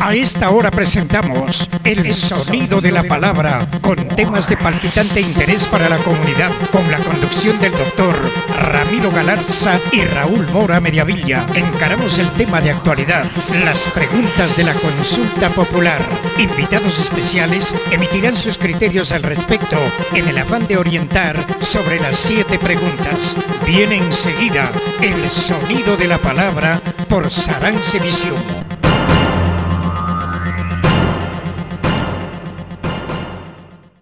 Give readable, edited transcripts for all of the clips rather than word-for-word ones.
A esta hora presentamos El Sonido de la Palabra, con temas de palpitante interés para la comunidad, con la conducción del doctor Ramiro Galarza y Raúl Mora Mediavilla. Encaramos el tema de actualidad, las preguntas de la consulta popular. Invitados especiales emitirán sus criterios al respecto en el afán de orientar sobre las 7 preguntas. Viene enseguida El Sonido de la Palabra por Sarance Visión.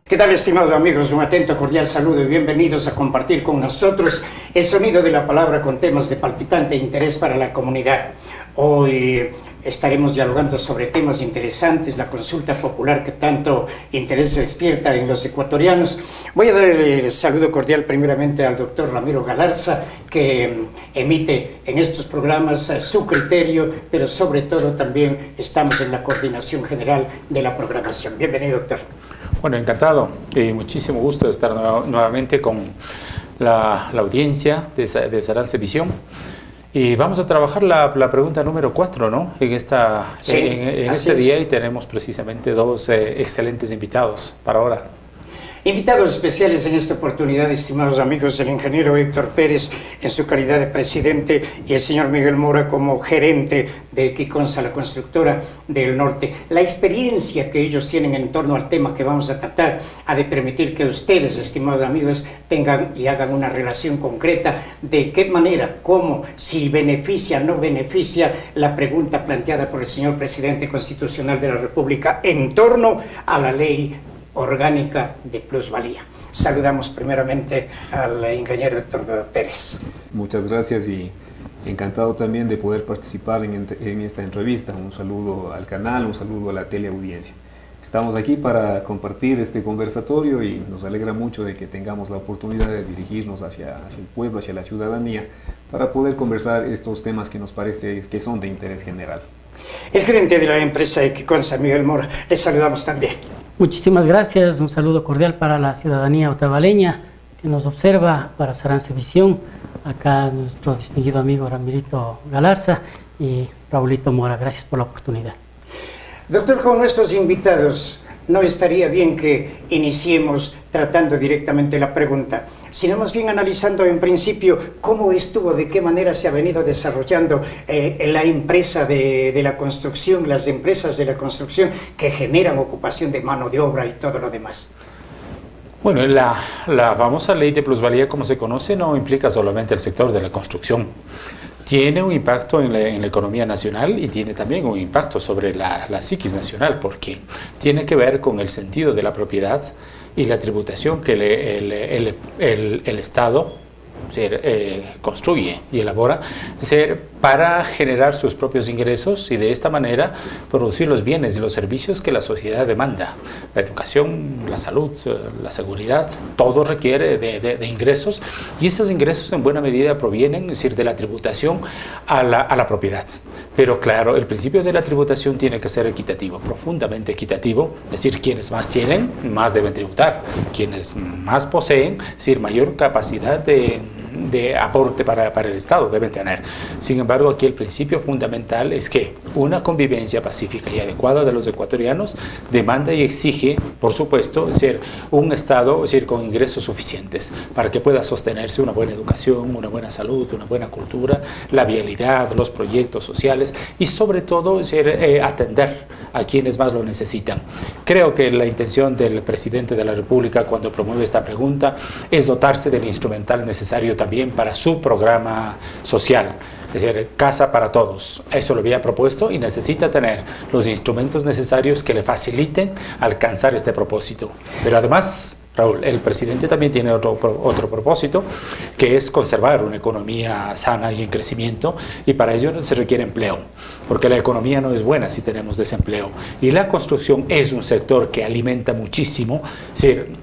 ¿Qué tal, estimados amigos? Un atento, cordial saludo y bienvenidos a compartir con nosotros el sonido de la palabra con temas de palpitante interés para la comunidad. Hoy estaremos dialogando sobre temas interesantes, la consulta popular que tanto interés despierta en los ecuatorianos. Voy a dar el saludo cordial primeramente al doctor Ramiro Galarza, que emite en estos programas su criterio, pero sobre todo también estamos en la coordinación general de la programación. Bienvenido, doctor. Bueno, encantado y muchísimo gusto de estar nuevamente con la audiencia de Sarance Visión. Y vamos a trabajar la pregunta número 4, ¿no? En este día, y tenemos precisamente dos excelentes invitados para ahora. Invitados especiales en esta oportunidad, estimados amigos, el ingeniero Héctor Pérez en su calidad de presidente y el señor Miguel Mora como gerente de Quiconsa, la constructora del norte. La experiencia que ellos tienen en torno al tema que vamos a tratar ha de permitir que ustedes, estimados amigos, tengan y hagan una relación concreta de qué manera, cómo, si beneficia o no beneficia la pregunta planteada por el señor presidente constitucional de la República en torno a la ley orgánica de plusvalía. Saludamos primeramente al ingeniero Héctor Pérez. Muchas gracias y encantado también de poder participar en esta entrevista. Un saludo al canal, un saludo a la teleaudiencia. Estamos aquí para compartir este conversatorio y nos alegra mucho de que tengamos la oportunidad de dirigirnos hacia el pueblo, hacia la ciudadanía, para poder conversar estos temas que nos parece que son de interés general. El gerente de la empresa Quiconsa, Miguel Mora, les saludamos también. Muchísimas gracias, un saludo cordial para la ciudadanía otavaleña que nos observa para Sarance Visión, acá nuestro distinguido amigo Ramirito Galarza y Raulito Mora. Gracias por la oportunidad. Doctor, con nuestros invitados, no estaría bien que iniciemos tratando directamente la pregunta, sino más bien analizando en principio cómo estuvo, de qué manera se ha venido desarrollando la empresa de la construcción, las empresas de la construcción que generan ocupación de mano de obra y todo lo demás. Bueno, la famosa ley de plusvalía, como se conoce, no implica solamente el sector de la construcción. Tiene un impacto en la economía nacional y tiene también un impacto sobre la psiquis nacional, porque tiene que ver con el sentido de la propiedad y la tributación que el Estado construye y elabora para generar sus propios ingresos y de esta manera producir los bienes y los servicios que la sociedad demanda. La educación, la salud, la seguridad, todo requiere de ingresos, y esos ingresos en buena medida provienen, es decir, de la tributación a la propiedad. Pero claro, el principio de la tributación tiene que ser equitativo, profundamente equitativo, es decir, quienes más tienen, más deben tributar, quienes más poseen, es decir, mayor capacidad de aporte para el Estado deben tener. Sin embargo, aquí el principio fundamental es que una convivencia pacífica y adecuada de los ecuatorianos demanda y exige, por supuesto, ser un Estado, es decir, con ingresos suficientes para que pueda sostenerse una buena educación, una buena salud, una buena cultura, la vialidad, los proyectos sociales y sobre todo atender a quienes más lo necesitan. Creo que la intención del presidente de la República cuando promueve esta pregunta es dotarse del instrumental necesario también para su programa social, es decir, Casa para Todos. Eso lo había propuesto y necesita tener los instrumentos necesarios que le faciliten alcanzar este propósito. Pero además, Raúl, el presidente también tiene otro propósito, que es conservar una economía sana y en crecimiento, y para ello se requiere empleo, porque la economía no es buena si tenemos desempleo. Y la construcción es un sector que alimenta muchísimo, es decir,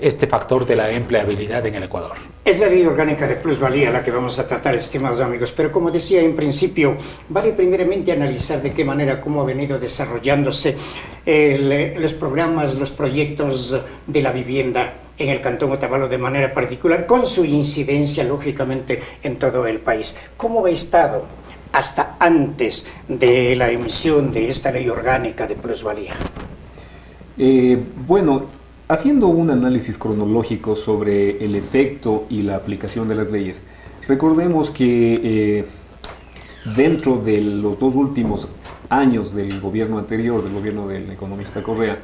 este factor de la empleabilidad en el Ecuador. Es la ley orgánica de plusvalía la que vamos a tratar, estimados amigos, pero como decía en principio, vale primeramente analizar de qué manera, cómo ha venido desarrollándose los programas, los proyectos de la vivienda en el Cantón Otavalo de manera particular, con su incidencia, lógicamente, en todo el país. ¿Cómo ha estado hasta antes de la emisión de esta ley orgánica de plusvalía? Bueno, haciendo un análisis cronológico sobre el efecto y la aplicación de las leyes, recordemos que dentro de los 2 últimos años del gobierno anterior, del gobierno del economista Correa,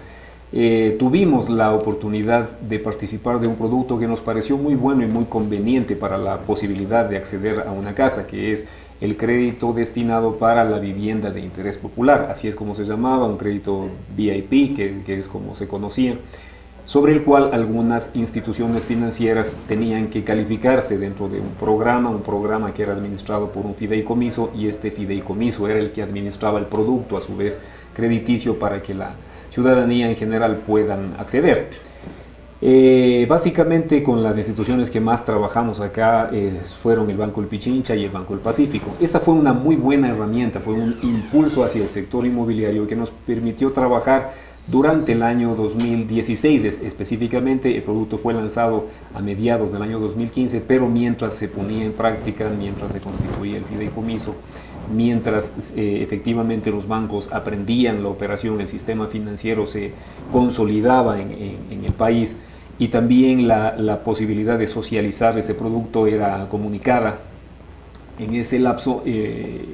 tuvimos la oportunidad de participar de un producto que nos pareció muy bueno y muy conveniente para la posibilidad de acceder a una casa, que es el crédito destinado para la vivienda de interés popular, así es como se llamaba, un crédito VIP, que es como se conocía, sobre el cual algunas instituciones financieras tenían que calificarse dentro de un programa que era administrado por un fideicomiso, y este fideicomiso era el que administraba el producto, a su vez crediticio, para que la ciudadanía en general puedan acceder. Básicamente con las instituciones que más trabajamos acá fueron el Banco del Pichincha y el Banco del Pacífico. Esa fue una muy buena herramienta, fue un impulso hacia el sector inmobiliario que nos permitió trabajar durante el año 2016. Específicamente el producto fue lanzado a mediados del año 2015, pero mientras se ponía en práctica, mientras se constituía el fideicomiso, mientras efectivamente los bancos aprendían la operación, el sistema financiero se consolidaba en el país, y también la posibilidad de socializar ese producto era comunicada. En ese lapso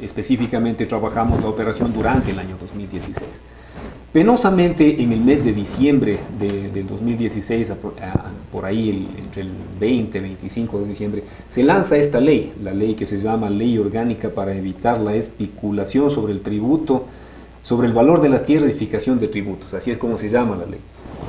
específicamente trabajamos la operación durante el año 2016. Penosamente, en el mes de diciembre del 2016, por ahí entre el 20 y 25 de diciembre, se lanza esta ley, la ley que se llama Ley Orgánica para evitar la especulación sobre el tributo, sobre el valor de las tierras y edificación de tributos, así es como se llama la ley,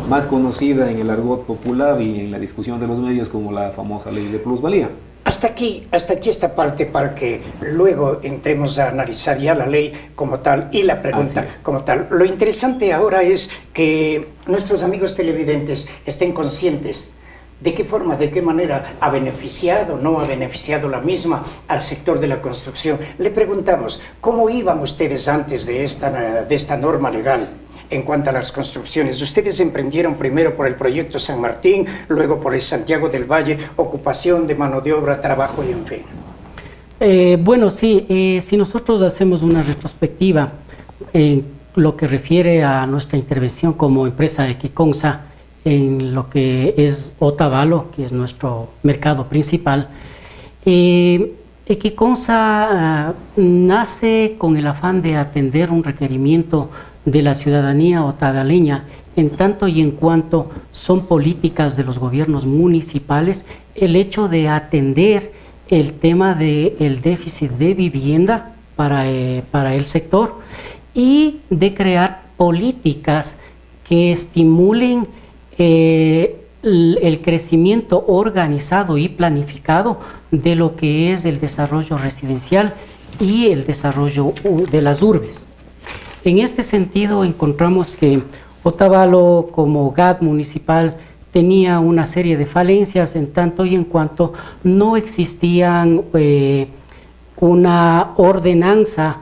más conocida en el argot popular y en la discusión de los medios como la famosa ley de plusvalía. Hasta aquí esta parte, para que luego entremos a analizar ya la ley como tal y la pregunta como tal. Lo interesante ahora es que nuestros amigos televidentes estén conscientes de qué forma, de qué manera ha beneficiado, no ha beneficiado la misma al sector de la construcción. Le preguntamos, ¿cómo iban ustedes antes de esta norma legal? En cuanto a las construcciones, ustedes emprendieron primero por el proyecto San Martín, luego por el Santiago del Valle, ocupación de mano de obra, trabajo y en fin. Bueno, sí, si nosotros hacemos una retrospectiva en lo que refiere a nuestra intervención como empresa de Equiconsa en lo que es Otavalo, que es nuestro mercado principal, Equiconsa nace con el afán de atender un requerimiento de la ciudadanía otavaleña, en tanto y en cuanto son políticas de los gobiernos municipales, el hecho de atender el tema del déficit de vivienda para el sector, y de crear políticas que estimulen el crecimiento organizado y planificado de lo que es el desarrollo residencial y el desarrollo de las urbes. En este sentido, encontramos que Otavalo, como GAD municipal, tenía una serie de falencias en tanto y en cuanto no existían una ordenanza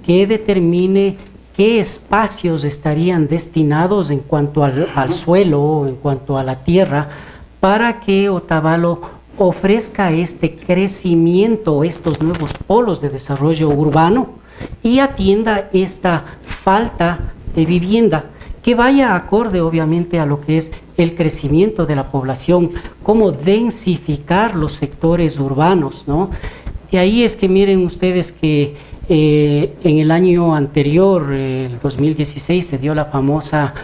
que determine qué espacios estarían destinados en cuanto al suelo, en cuanto a la tierra, para que Otavalo ofrezca este crecimiento, estos nuevos polos de desarrollo urbano, y atienda esta falta de vivienda, que vaya acorde obviamente a lo que es el crecimiento de la población, cómo densificar los sectores urbanos, ¿no? Y ahí es que miren ustedes que en el año anterior, el 2016, se dio la famosa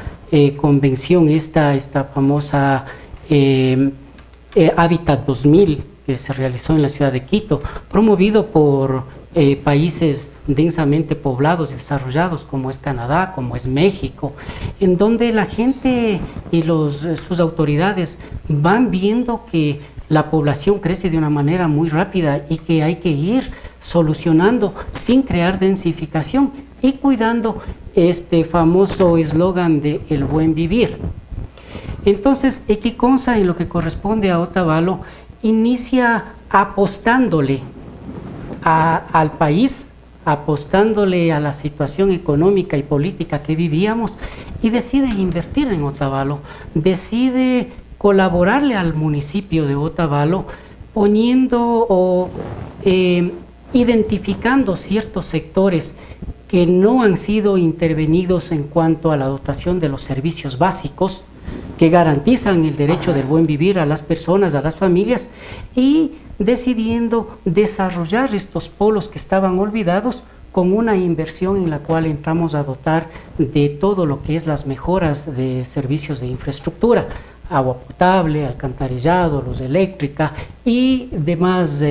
convención, esta famosa Hábitat 2000, que se realizó en la ciudad de Quito, promovido por países densamente poblados y desarrollados como es Canadá, como es México, en donde la gente y sus autoridades van viendo que la población crece de una manera muy rápida y que hay que ir solucionando sin crear densificación y cuidando este famoso eslogan de el buen vivir. Entonces, Equiconsa, en lo que corresponde a Otavalo, inicia apostándole al país, apostándole a la situación económica y política que vivíamos, y decide invertir en Otavalo, decide colaborarle al municipio de Otavalo, poniendo identificando ciertos sectores que no han sido intervenidos en cuanto a la dotación de los servicios básicos que garantizan el derecho del buen vivir a las personas, a las familias, y decidiendo desarrollar estos polos que estaban olvidados con una inversión en la cual entramos a dotar de todo lo que es las mejoras de servicios de infraestructura, agua potable, alcantarillado, luz eléctrica y demás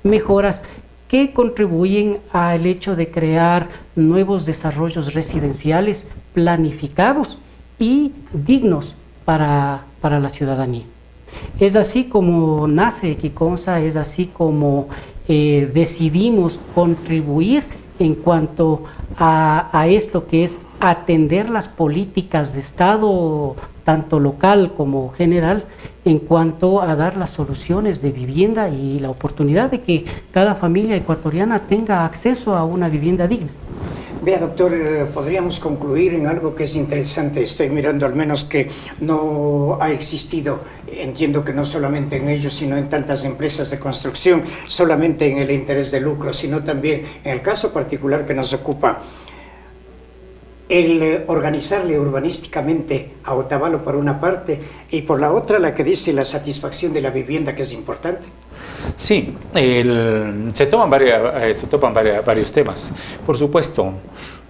mejoras que contribuyen al hecho de crear nuevos desarrollos residenciales planificados y dignos para la ciudadanía. Es así como nace Equiconsa, es así como decidimos contribuir en cuanto a esto que es atender las políticas de Estado, tanto local como general, en cuanto a dar las soluciones de vivienda y la oportunidad de que cada familia ecuatoriana tenga acceso a una vivienda digna. Vea, doctor, podríamos concluir en algo que es interesante. Estoy mirando al menos que no ha existido, entiendo que no solamente en ellos, sino en tantas empresas de construcción, solamente en el interés de lucro, sino también en el caso particular que nos ocupa, el organizarle urbanísticamente a Otavalo por una parte y por la otra la que dice la satisfacción de la vivienda, que es importante. Sí, se toman varios temas. Por supuesto,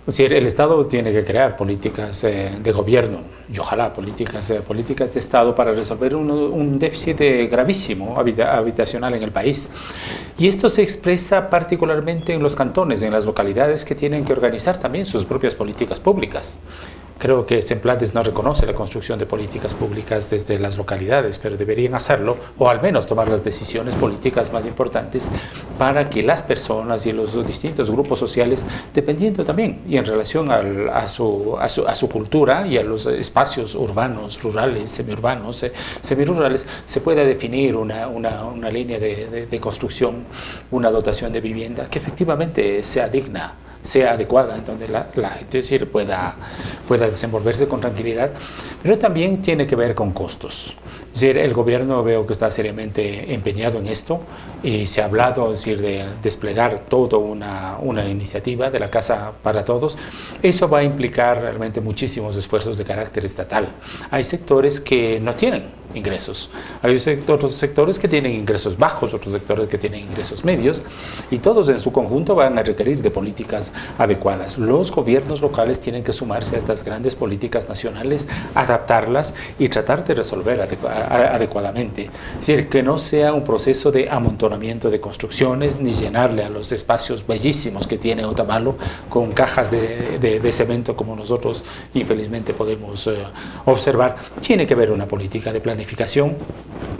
es decir, el Estado tiene que crear políticas de gobierno y ojalá políticas de Estado para resolver un déficit gravísimo habitacional en el país. Y esto se expresa particularmente en los cantones, en las localidades que tienen que organizar también sus propias políticas públicas. Creo que Semplades no reconoce la construcción de políticas públicas desde las localidades, pero deberían hacerlo, o al menos tomar las decisiones políticas más importantes para que las personas y los distintos grupos sociales, dependiendo también y en relación a su cultura y a los espacios urbanos, rurales, semiurbanos, semirurales, se pueda definir una línea de construcción, una dotación de vivienda que efectivamente sea digna, sea adecuada, en donde la gente, es decir, pueda desenvolverse con tranquilidad, pero también tiene que ver con costos. Es decir, el gobierno veo que está seriamente empeñado en esto y se ha hablado, es decir, de desplegar toda una iniciativa de la Casa para Todos. Eso va a implicar realmente muchísimos esfuerzos de carácter estatal. Hay sectores que no tienen ingresos, hay otros sectores que tienen ingresos bajos, otros sectores que tienen ingresos medios, y todos en su conjunto van a requerir de políticas adecuadas. Los gobiernos locales tienen que sumarse a estas grandes políticas nacionales, adaptarlas y tratar de resolver adecuadamente. Es decir, que no sea un proceso de amontonamiento de construcciones ni llenarle a los espacios bellísimos que tiene Otavalo con cajas de cemento como nosotros infelizmente podemos observar. Tiene que haber una política de planificación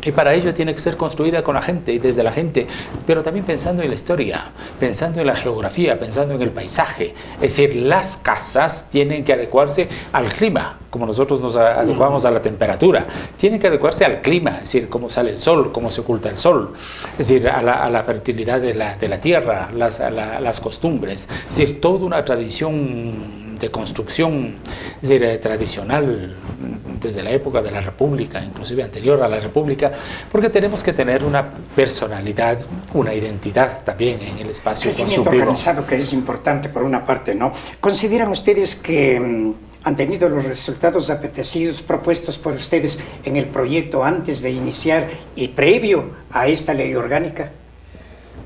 y para ello tiene que ser construida con la gente y desde la gente, pero también pensando en la historia, pensando en la geografía, pensando en el paisaje. Es decir, las casas tienen que adecuarse al clima, como nosotros nos adecuamos a la temperatura. Tienen que adecuarse al clima, es decir, cómo sale el sol, cómo se oculta el sol, es decir, a la fertilidad de la tierra, las costumbres, es decir, toda una tradición de construcción, es decir, tradicional desde la época de la República, inclusive anterior a la República, porque tenemos que tener una personalidad, una identidad también en el espacio crecimiento constructivo. Organizado, que es importante por una parte, ¿no? ¿Consideran ustedes que han tenido los resultados apetecidos propuestos por ustedes en el proyecto antes de iniciar y previo a esta ley orgánica?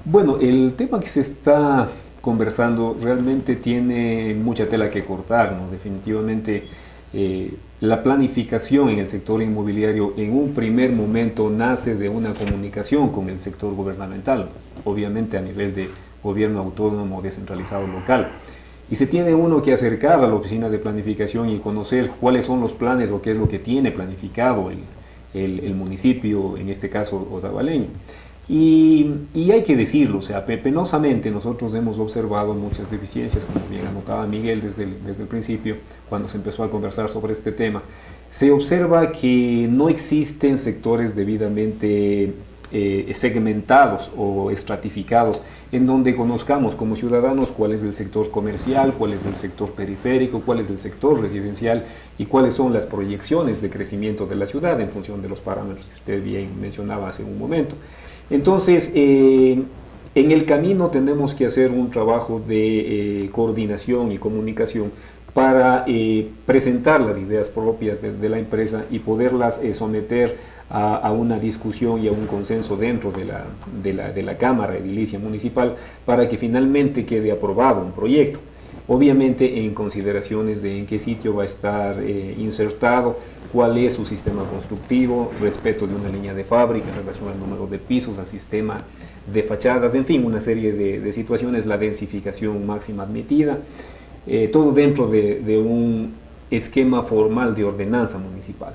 Bueno, el tema que se está conversando realmente tiene mucha tela que cortar, ¿no? Definitivamente la planificación en el sector inmobiliario en un primer momento nace de una comunicación con el sector gubernamental, obviamente a nivel de gobierno autónomo descentralizado local. Y se tiene uno que acercar a la oficina de planificación y conocer cuáles son los planes o qué es lo que tiene planificado el municipio, en este caso otavaleño. Y hay que decirlo, o sea, penosamente nosotros hemos observado muchas deficiencias, como bien anotaba Miguel desde el principio, cuando se empezó a conversar sobre este tema. Se observa que no existen sectores debidamente segmentados o estratificados en donde conozcamos como ciudadanos cuál es el sector comercial, cuál es el sector periférico, cuál es el sector residencial y cuáles son las proyecciones de crecimiento de la ciudad en función de los parámetros que usted bien mencionaba hace un momento. Entonces, En el camino tenemos que hacer un trabajo de coordinación y comunicación para presentar las ideas propias de la empresa y poderlas someter a una discusión y a un consenso dentro de la Cámara Edilicia Municipal para que finalmente quede aprobado un proyecto. Obviamente en consideraciones de en qué sitio va a estar insertado, cuál es su sistema constructivo, respeto de una línea de fábrica en relación al número de pisos, al sistema de fachadas, en fin, una serie de situaciones, la densificación máxima admitida, todo dentro de un esquema formal de ordenanza municipal.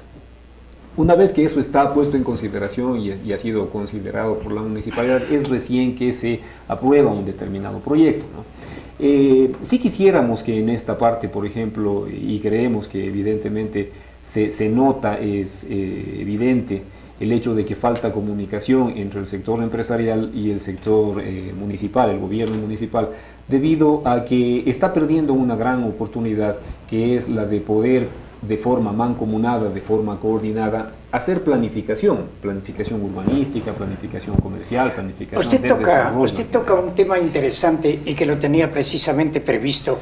Una vez que eso está puesto en consideración y ha sido considerado por la municipalidad, es recién que se aprueba un determinado proyecto, ¿no? Si quisiéramos que en esta parte, por ejemplo, y creemos que evidentemente se nota, es evidente el hecho de que falta comunicación entre el sector empresarial y el sector municipal, el gobierno municipal, debido a que está perdiendo una gran oportunidad, que es la de poder de forma mancomunada, de forma coordinada, hacer planificación urbanística, planificación comercial, planificación de desarrollo. Usted toca un tema interesante y que lo tenía precisamente previsto.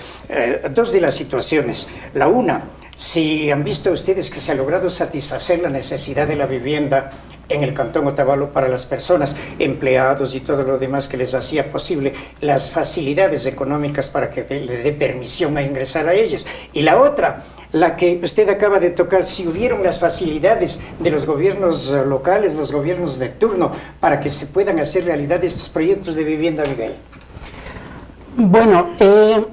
Dos de las situaciones. La una, si han visto ustedes que se ha logrado satisfacer la necesidad de la vivienda en el Cantón Otavalo para las personas, empleados y todo lo demás que les hacía posible las facilidades económicas para que le dé permisión a ingresar a ellas. Y la otra, la que usted acaba de tocar, si hubieron las facilidades de los gobiernos locales, los gobiernos de turno, para que se puedan hacer realidad estos proyectos de vivienda, Miguel. Bueno,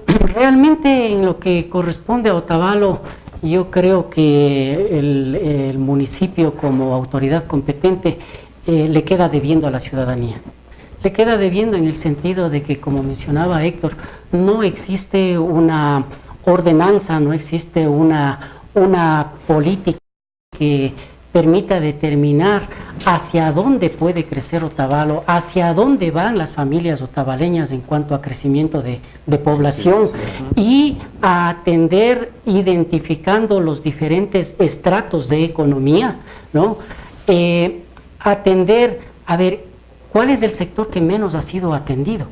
realmente en lo que corresponde a Otavalo, yo creo que el municipio como autoridad competente le queda debiendo a la ciudadanía. Le queda debiendo en el sentido de que, como mencionaba Héctor, no existe una ordenanza, no existe una política que permita determinar hacia dónde puede crecer Otavalo, hacia dónde van las familias otavaleñas en cuanto a crecimiento de población, y a atender identificando los diferentes estratos de economía, ¿no? Atender, a ver, ¿cuál es el sector que menos ha sido atendido?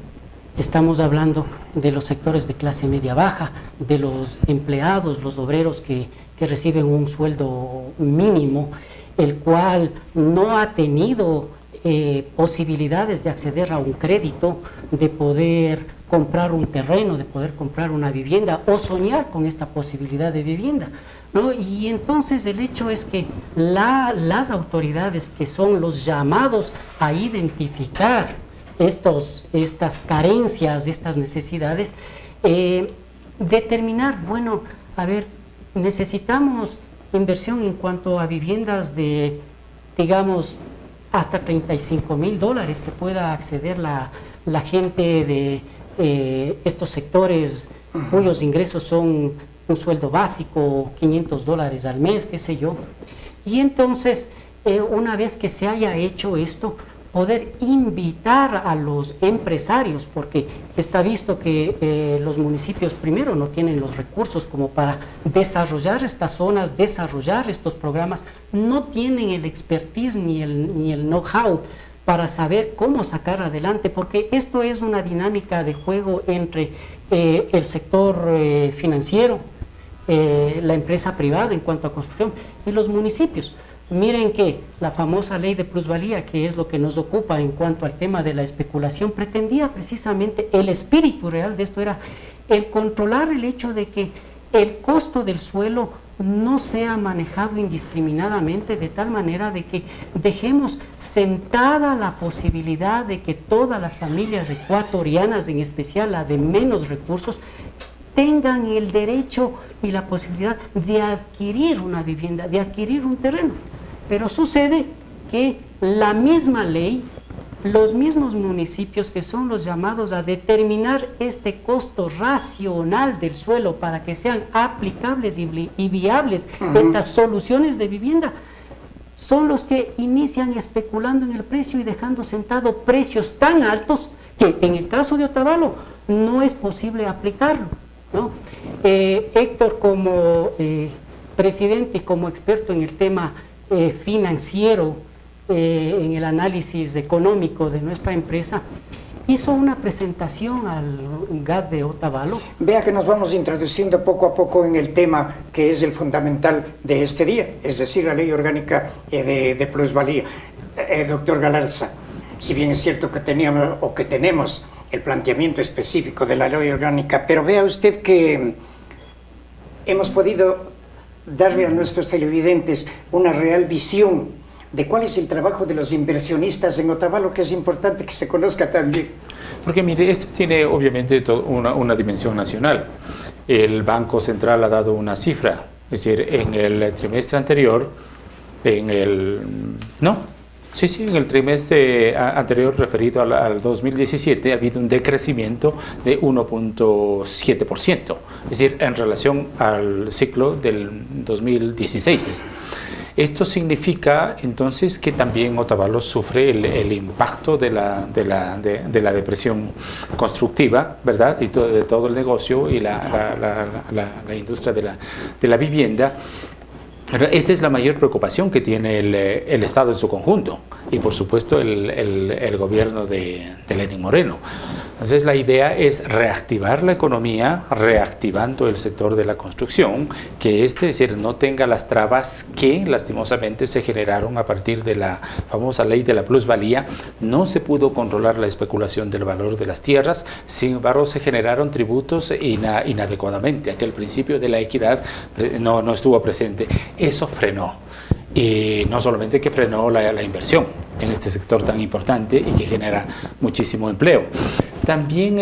Estamos hablando de los sectores de clase media baja, de los empleados, los obreros que reciben un sueldo mínimo, el cual no ha tenido posibilidades de acceder a un crédito, de poder comprar un terreno, de poder comprar una vivienda o soñar con esta posibilidad de vivienda, ¿no? Y entonces el hecho es que las autoridades, que son los llamados a identificar estas carencias, estas necesidades, determinar, bueno, a ver, necesitamos inversión en cuanto a viviendas de, digamos, hasta $35,000 que pueda acceder la gente de estos sectores cuyos ingresos son un sueldo básico, $500 al mes, qué sé yo. Y entonces, una vez que se haya hecho esto, poder invitar a los empresarios, porque está visto que los municipios primero no tienen los recursos como para desarrollar estas zonas, desarrollar estos programas, no tienen el expertise ni el know-how para saber cómo sacar adelante, porque esto es una dinámica de juego entre el sector financiero, la empresa privada en cuanto a construcción y los municipios. Miren que la famosa ley de plusvalía, que es lo que nos ocupa en cuanto al tema de la especulación, pretendía precisamente, el espíritu real de esto era el controlar el hecho de que el costo del suelo no sea manejado indiscriminadamente, de tal manera de que dejemos sentada la posibilidad de que todas las familias ecuatorianas, en especial la de menos recursos, tengan el derecho y la posibilidad de adquirir una vivienda, de adquirir un terreno. Pero sucede que la misma ley, los mismos municipios que son los llamados a determinar este costo racional del suelo para que sean aplicables y viables estas soluciones de vivienda, son los que inician especulando en el precio y dejando sentado precios tan altos que en el caso de Otavalo no es posible aplicarlo, ¿no? Héctor, como presidente y como experto en el tema financiero, en el análisis económico de nuestra empresa, hizo una presentación al GAP de Otavalo. Vea que nos vamos introduciendo poco a poco en el tema que es el fundamental de este día, es decir, la ley orgánica de plusvalía. Doctor Galarza, si bien es cierto que teníamos o que tenemos el planteamiento específico de la ley orgánica, pero vea usted que hemos podido darle a nuestros televidentes una real visión de cuál es el trabajo de los inversionistas en Otavalo, que es importante que se conozca también. Porque mire, esto tiene obviamente una dimensión nacional. El Banco Central ha dado una cifra, es decir, en el trimestre anterior, en el trimestre anterior referido al 2017 ha habido un decrecimiento de 1.7%, es decir, en relación al ciclo del 2016. Esto significa entonces que también Otavalo sufre el impacto de la depresión constructiva, ¿verdad? Y de todo el negocio y la industria de la vivienda. Pero esa es la mayor preocupación que tiene el Estado en su conjunto y por supuesto el gobierno de Lenín Moreno. Entonces la idea es reactivar la economía, reactivando el sector de la construcción, que es decir, no tenga las trabas que lastimosamente se generaron a partir de la famosa ley de la plusvalía. No se pudo controlar la especulación del valor de las tierras, sin embargo se generaron tributos inadecuadamente. Aquel principio de la equidad no estuvo presente. Eso frenó. Y no solamente que frenó la inversión en este sector tan importante y que genera muchísimo empleo, también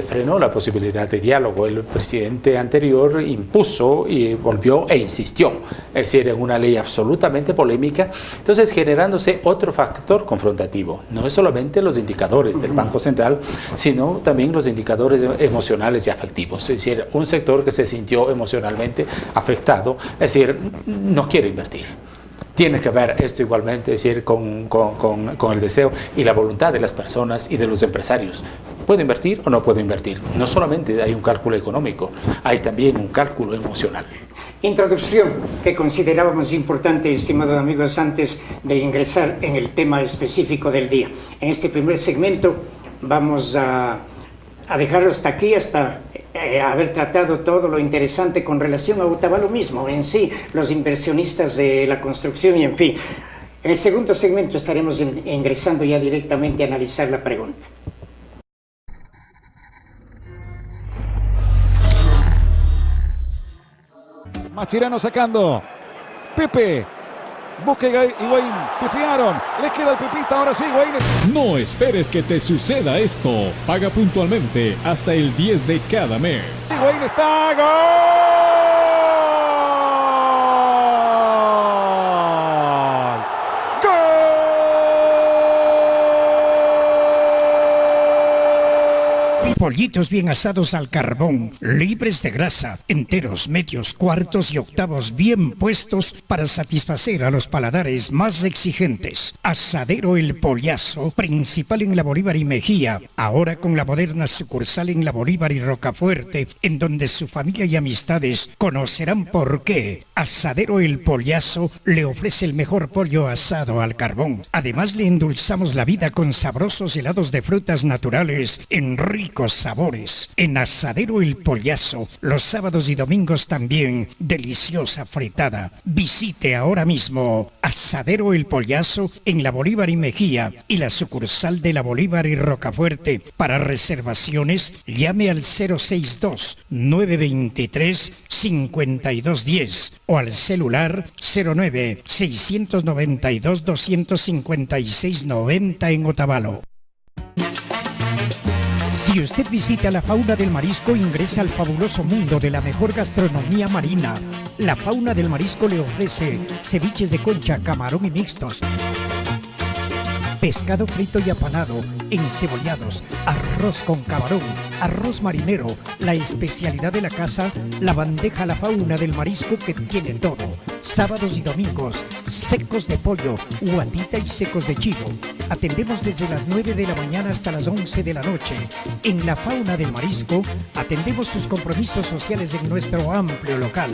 frenó la posibilidad de diálogo. El presidente anterior impuso y volvió e insistió, es decir, en una ley absolutamente polémica, entonces generándose otro factor confrontativo. No es solamente los indicadores del Banco Central, sino también los indicadores emocionales y afectivos, es decir, un sector que se sintió emocionalmente afectado, es decir, no quiere invertir. Tiene que ver esto igualmente, es decir, con el deseo y la voluntad de las personas y de los empresarios. ¿Puedo invertir o no puedo invertir? No solamente hay un cálculo económico, hay también un cálculo emocional. Introducción que considerábamos importante, estimados amigos, antes de ingresar en el tema específico del día. En este primer segmento vamos a dejarlo hasta aquí, hasta haber tratado todo lo interesante con relación a Otavalo mismo, en sí, los inversionistas de la construcción y en fin. En el segundo segmento estaremos ingresando ya directamente a analizar la pregunta. Mascherano sacando. Pepe. Busca Higuaín. Pifiaron. Le queda el Pepita. Ahora sí, Higuaín. No esperes que te suceda esto. Paga puntualmente hasta el 10 de cada mes. Higuaín está. ¡Gol! Pollitos bien asados al carbón, libres de grasa, enteros, medios, cuartos y octavos bien puestos para satisfacer a los paladares más exigentes. Asadero El Pollazo, principal en la Bolívar y Mejía, ahora con la moderna sucursal en la Bolívar y Rocafuerte, en donde su familia y amistades conocerán por qué. Asadero El Pollazo le ofrece el mejor pollo asado al carbón. Además le endulzamos la vida con sabrosos helados de frutas naturales en ricos sabores. En Asadero El Pollazo, los sábados y domingos también, deliciosa fritada. Visite ahora mismo Asadero El Pollazo en la Bolívar y Mejía y la sucursal de la Bolívar y Rocafuerte. Para reservaciones, llame al 062-923-5210 o al celular 09-692-256-90 en Otavalo. Si usted visita la Fauna del Marisco, ingresa al fabuloso mundo de la mejor gastronomía marina. La Fauna del Marisco le ofrece ceviches de concha, camarón y mixtos, pescado frito y apanado, encebollados, arroz con camarón, arroz marinero, la especialidad de la casa, la bandeja La Fauna del Marisco que tiene todo. Sábados y domingos, secos de pollo, guatita y secos de chivo. Atendemos desde las 9 de la mañana hasta las 11 de la noche. En La Fauna del Marisco atendemos sus compromisos sociales en nuestro amplio local,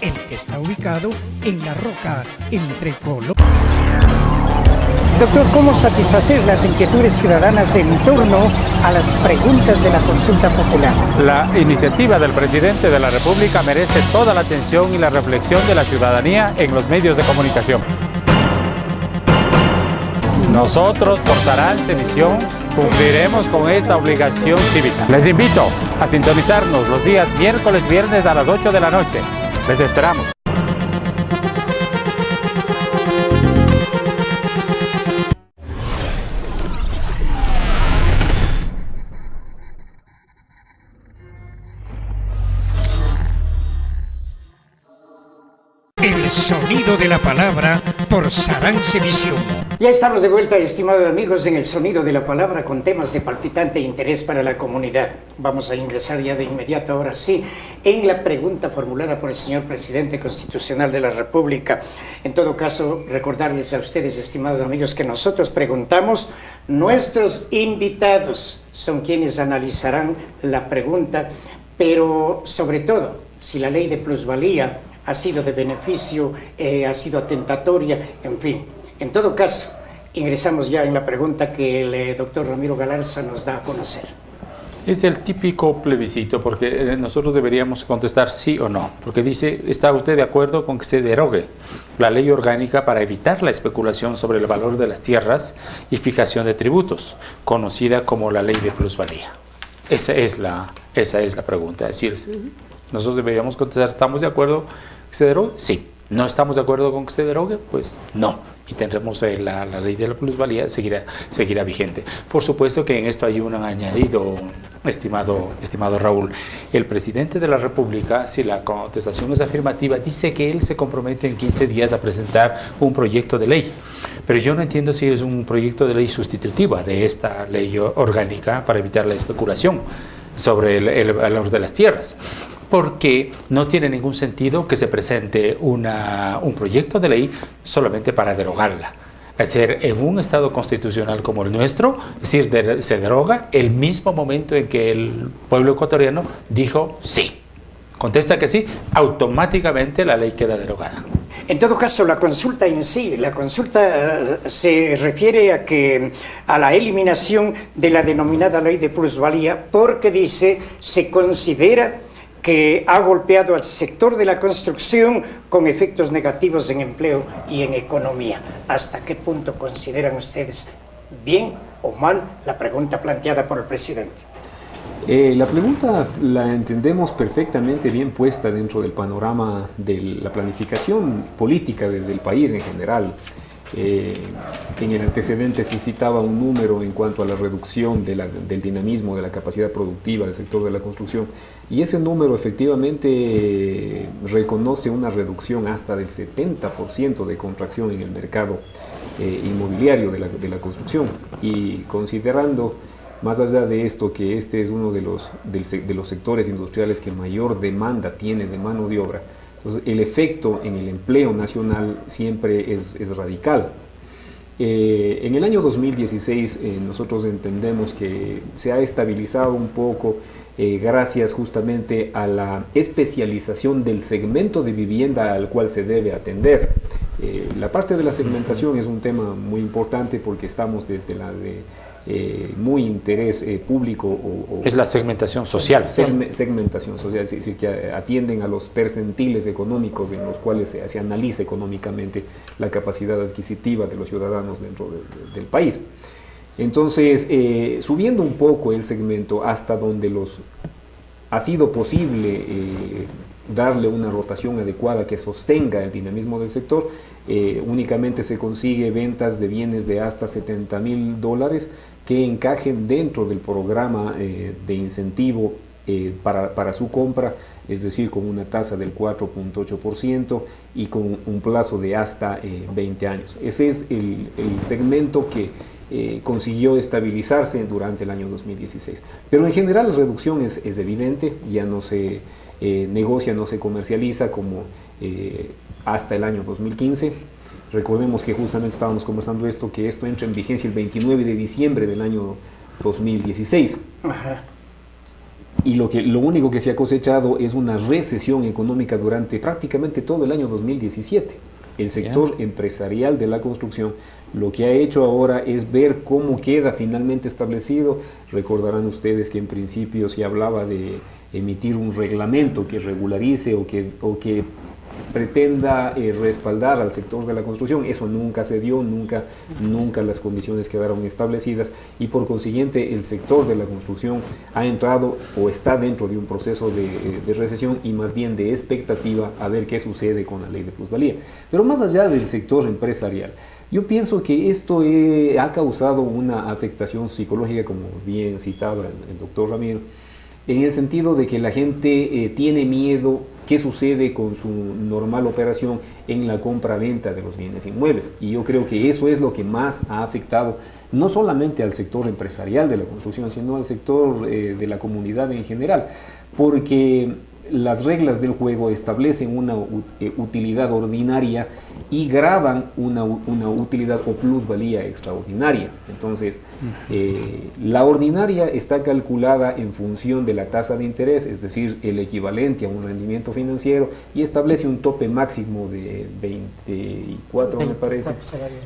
el que está ubicado en La Roca, entre Colombia. Doctor, ¿cómo satisfacer las inquietudes ciudadanas en torno a las preguntas de la consulta popular? La iniciativa del presidente de la República merece toda la atención y la reflexión de la ciudadanía en los medios de comunicación. Nosotros, por Sarance Visión, cumpliremos con esta obligación cívica. Les invito a sintonizarnos los días miércoles, viernes a las 8 de la noche. Les esperamos. El sonido de la palabra por Sarance Visión. Ya estamos de vuelta, estimados amigos, en el sonido de la palabra con temas de palpitante interés para la comunidad. Vamos a ingresar ya de inmediato, ahora sí, en la pregunta formulada por el señor Presidente Constitucional de la República. En todo caso, recordarles a ustedes, estimados amigos, que nosotros preguntamos, nuestros invitados son quienes analizarán la pregunta, pero sobre todo, si la ley de plusvalía ha sido de beneficio, ha sido atentatoria, en fin. En todo caso, ingresamos ya en la pregunta que el doctor Ramiro Galarza nos da a conocer. Es el típico plebiscito, porque nosotros deberíamos contestar sí o no, porque dice, ¿está usted de acuerdo con que se derogue la ley orgánica para evitar la especulación sobre el valor de las tierras y fijación de tributos, conocida como la ley de plusvalía? Esa es la pregunta, es decir, nosotros deberíamos contestar, ¿estamos de acuerdo que se derogue? Sí. ¿No estamos de acuerdo con que se derogue? Pues no. Y tendremos la ley de la plusvalía, seguirá vigente. Por supuesto que en esto hay un añadido, estimado Raúl. El presidente de la República, si la contestación es afirmativa, dice que él se compromete en 15 días a presentar un proyecto de ley. Pero yo no entiendo si es un proyecto de ley sustitutiva de esta ley orgánica para evitar la especulación sobre el valor de las tierras, porque no tiene ningún sentido que se presente un proyecto de ley solamente para derogarla. Es decir, en un Estado constitucional como el nuestro, es decir, se deroga el mismo momento en que el pueblo ecuatoriano dijo sí. Contesta que sí, automáticamente la ley queda derogada. En todo caso, la consulta en sí, la consulta se refiere a la eliminación de la denominada ley de plusvalía, porque dice, se considera que ha golpeado al sector de la construcción con efectos negativos en empleo y en economía. ¿Hasta qué punto consideran ustedes bien o mal la pregunta planteada por el presidente? La pregunta la entendemos perfectamente bien puesta dentro del panorama de la planificación política del país en general. En el antecedente se citaba un número en cuanto a la reducción del dinamismo, de la capacidad productiva del sector de la construcción, y ese número efectivamente reconoce una reducción hasta del 70% de contracción en el mercado inmobiliario de la construcción. Y considerando, más allá de esto, que este es uno de los sectores industriales que mayor demanda tiene de mano de obra, entonces el efecto en el empleo nacional siempre es radical. En el año 2016 nosotros entendemos que se ha estabilizado un poco gracias justamente a la especialización del segmento de vivienda al cual se debe atender. La parte de la segmentación es un tema muy importante porque estamos desde la de muy interés público. Es la segmentación social. Segmentación social, es decir, que atienden a los percentiles económicos en los cuales se analiza económicamente la capacidad adquisitiva de los ciudadanos dentro del país. Entonces, subiendo un poco el segmento hasta donde ha sido posible darle una rotación adecuada que sostenga el dinamismo del sector, únicamente se consigue ventas de bienes de hasta $70,000 que encajen dentro del programa de incentivo para su compra, es decir, con una tasa del 4.8% y con un plazo de hasta 20 años. Ese es el segmento que consiguió estabilizarse durante el año 2016. Pero en general la reducción es evidente, ya no se negocia, no se comercializa como hasta el año 2015. Recordemos que justamente estábamos conversando que esto entra en vigencia el 29 de diciembre del año 2016. Ajá. Y lo único que se ha cosechado es una recesión económica durante prácticamente todo el año 2017. El sector empresarial de la construcción lo que ha hecho ahora es ver cómo queda finalmente establecido. Recordarán ustedes que en principio se hablaba de emitir un reglamento que regularice o que pretenda respaldar al sector de la construcción. Eso nunca se dio, nunca las condiciones quedaron establecidas, y por consiguiente el sector de la construcción ha entrado o está dentro de un proceso de recesión y más bien de expectativa a ver qué sucede con la ley de plusvalía. Pero más allá del sector empresarial, yo pienso que esto ha causado una afectación psicológica, como bien citaba el doctor Ramiro, en el sentido de que la gente tiene miedo qué sucede con su normal operación en la compra-venta de los bienes inmuebles. Y yo creo que eso es lo que más ha afectado no solamente al sector empresarial de la construcción, sino al sector de la comunidad en general, porque las reglas del juego establecen una utilidad ordinaria y graban una utilidad o plusvalía extraordinaria. Entonces, la ordinaria está calculada en función de la tasa de interés, es decir, el equivalente a un rendimiento financiero, y establece un tope máximo de 24, me parece,